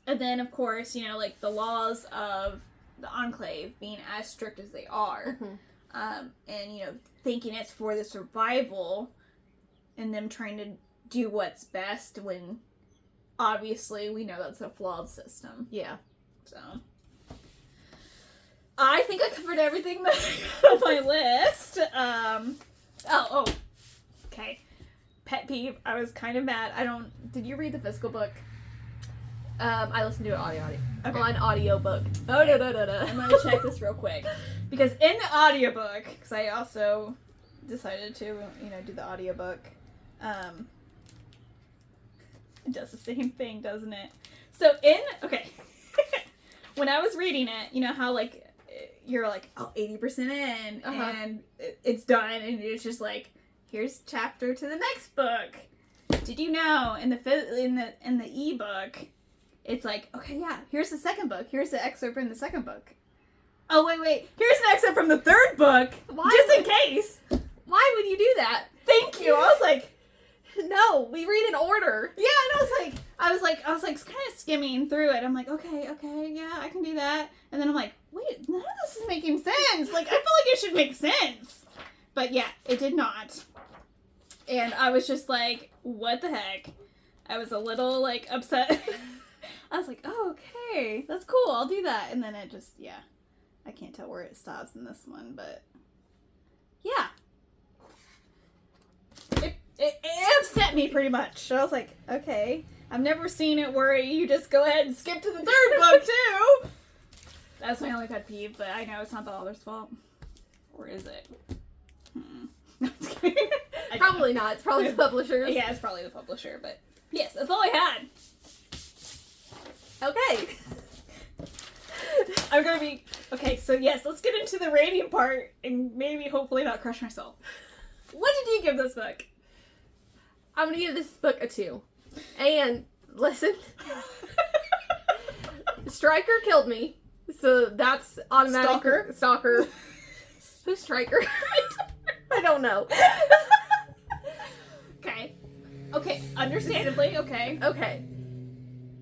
then, of course, like, the laws of the Enclave being as strict as they are. Mm-hmm. And, thinking it's for the survival, and them trying to do what's best when, obviously, we know that's a flawed system. Yeah. So, I think I covered everything on my list. Okay. Pet peeve. I was kind of mad. Did you read the physical book? I listened to it on Okay. audiobook. I'm gonna check this real quick. Because in the audiobook, because I also decided to, do the audiobook, it does the same thing, doesn't it? So when I was reading it, how, like, you're like, 80% in, and it's done, and it's just like, here's chapter to the next book. Did you know in the ebook, it's like, okay, yeah, here's the second book. Here's the excerpt from the second book. Oh wait, here's an excerpt from the third book. Why just in case. Why would you do that? Thank you. I was like, no, we read in order. yeah, and I was like, kind of skimming through it. I'm like, okay, yeah, I can do that. And then I'm like, wait, none of this is making sense. Like, I feel like it should make sense. But yeah, it did not. And I was just like, what the heck? I was a little, like, upset. I was like, oh, okay, that's cool, I'll do that. And then it just, yeah, I can't tell where it stops in this one, but yeah. It upset me pretty much. So I was like, okay, I've never seen it where you just go ahead and skip to the third book too. That's my only pet peeve, but I know it's not the author's fault. Or is it? No, I'm just kidding. Probably not. It's probably the publishers. Yeah, it's probably the publisher, but yes, that's all I had. Okay. I'm gonna be... Okay, so yes, let's get into the rating part and maybe hopefully not crush myself. What did you give this book? I'm gonna give this book a 2. And Listen. Stryker killed me. So that's automatic. Stalker. Who's Stryker? I don't know. Okay. Understandably, okay. Okay.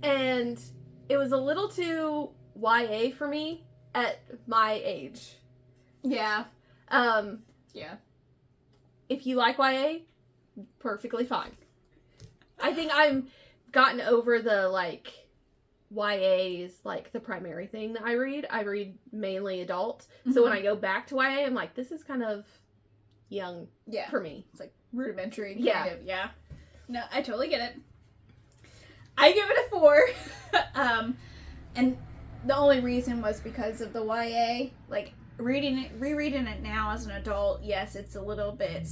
And it was a little too YA for me at my age. Yeah. Yeah. If you like YA, perfectly fine. I think I'm gotten over the, like, YA is, like, the primary thing that I read. I read mainly adult. Mm-hmm. So when I go back to YA, I'm like, this is kind of young for me. It's, like, rudimentary. Yeah. Kind of, yeah. No, I totally get it. I give it a 4. And the only reason was because of the YA. Like, rereading it now as an adult, yes, it's a little bit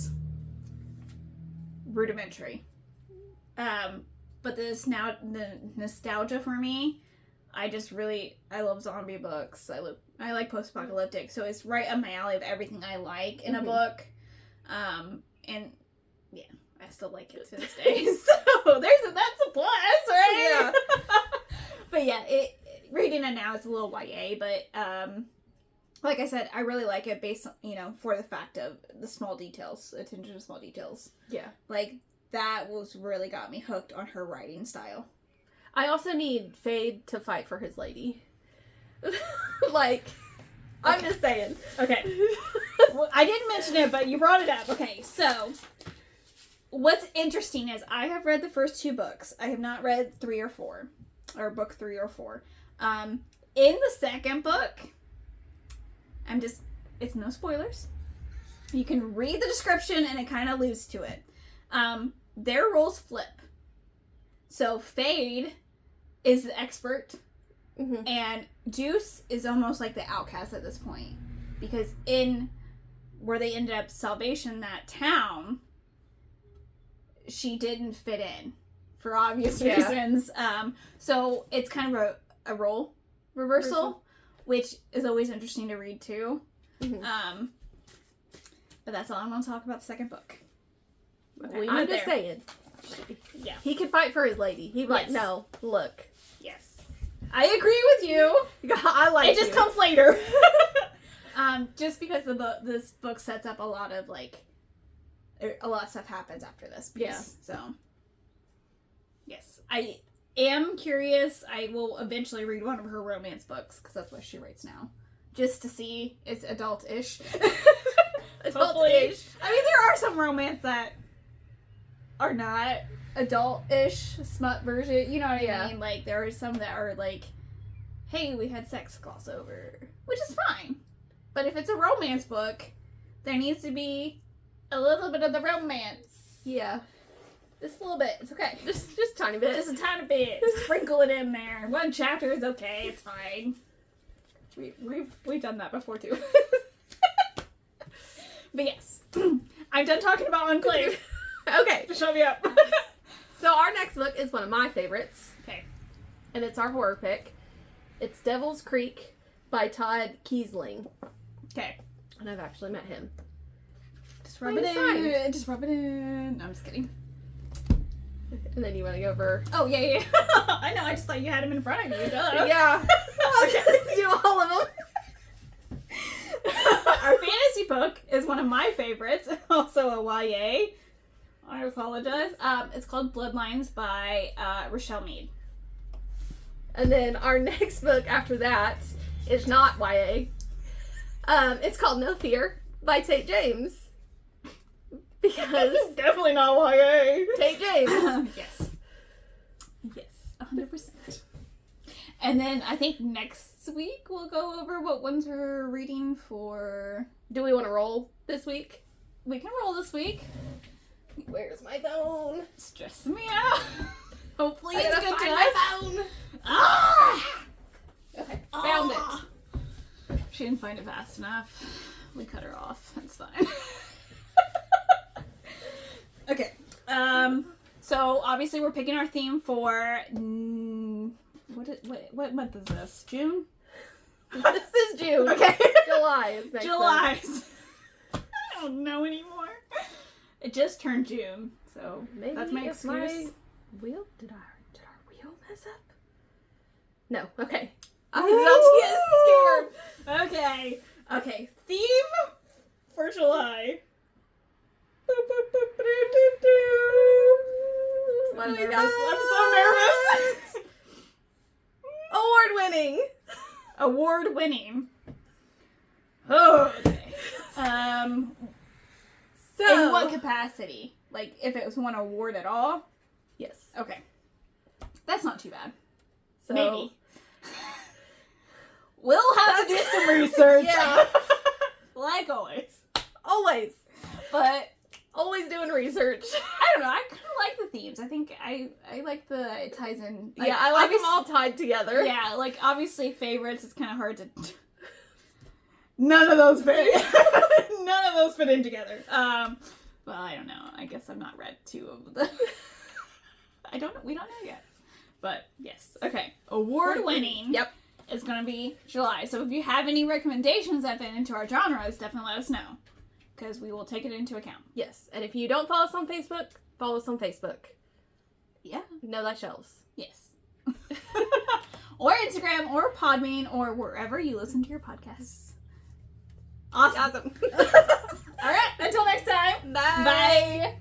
rudimentary. But the nostalgia for me, I love zombie books. I like post-apocalyptic, so it's right up my alley of everything I like in a book. And yeah, I still like it to this day. So that's a plus, right? Yeah. But yeah, reading it now is a little YA, but like I said, I really like it based on, for the fact of the small details, attention to small details. Yeah. Like, that really got me hooked on her writing style. I also need Fade to fight for his lady. Like, okay. I'm just saying. Okay. Well, I didn't mention it, but you brought it up. Okay, so what's interesting is I have read the first 2 books. I have not read 3 or 4, or book 3 or 4. In the second book, it's no spoilers. You can read the description and it kind of alludes to it. Their roles flip. So Fade is the expert, and Juice is almost like the outcast at this point, because in where they ended up Salvation, that town, she didn't fit in for obvious reasons. So it's kind of a role reversal, which is always interesting to read too. Mm-hmm. But that's all I'm going to talk about the second book. Okay. I'm just saying. Yeah. He could fight for his lady. He'd like, no, look. Yes. I agree with you. I like it. Just comes later. Just because this book sets up a lot of stuff happens after this piece. Yeah. So, yes. I am curious. I will eventually read one of her romance books, because that's what she writes now. Just to see. It's adult-ish. Adult-ish. I mean, there are some romance that are not adult-ish, smut version. You know what I mean? Like, there are some that are like, hey, we had sex crossover, which is fine. But if it's a romance book, there needs to be a little bit of the romance. Yeah. Just a little bit. It's okay. Just a tiny bit. Just a tiny bit. Sprinkle it in there. 1 chapter is okay. It's fine. We've done that before too. But yes, I'm done talking about Enclave. Okay. Shut me up. So our next book is one of my favorites. Okay. And it's our horror pick. It's Devil's Creek by Todd Kiesling. Okay. And I've actually met him. Just rub it in. Just rub it in. No, I'm just kidding. And then you want to go over... Oh, yeah. I know, I just thought you had him in front of you. Duh. Yeah. Okay. Do all of them. Our fantasy book is one of my favorites, also a YA. I apologize. It's called Bloodlines by Rochelle Mead. And then our next book after that is not YA. It's called No Fear by Tate James. Because it's definitely not YA. Tate James. Yes. Yes, 100%. And then I think next week we'll go over what ones we're reading for. Do we want to roll this week? We can roll this week. Where's my phone? Stressing me out. Hopefully I it's gotta good to find us. my phone. Ah! Okay, found it. She didn't find it fast enough. We cut her off. That's fine. Okay. So obviously we're picking our theme for what month is this? June? This is June. Okay. July is next July. month. I don't know anymore. It just turned June, so maybe that's my excuse. Wheel? Did our wheel You'll mess up. No. Okay. I was about to get scared. Okay. Theme for July. What do we I'm got? so nervous. Award winning. Award winning. Oh, okay. So. In what capacity? Like, if it was one award at all? Yes. Okay. That's not too bad. So. Maybe. We'll have to do some research. Yeah. Like always. Always. But Always doing research. I don't know. I kind of like the themes. I think I like the it ties in. Like, yeah, I like them all tied together. Yeah, like obviously favorites. It's kind of hard to. None of those fit. None of those fit in together. Well, I don't know. I guess I've not read 2 of the. We don't know yet. But yes. Okay. Award winning. Yep. Is gonna be July. So if you have any recommendations that fit into our genres, definitely let us know. Because we will take it into account. Yes. And if you don't follow us on Facebook, follow us on Facebook. Yeah. Know thy shelves. Yes. Or Instagram, or Podbean, or wherever you listen to your podcasts. Awesome. Awesome. All right. Until next time. Bye. Bye.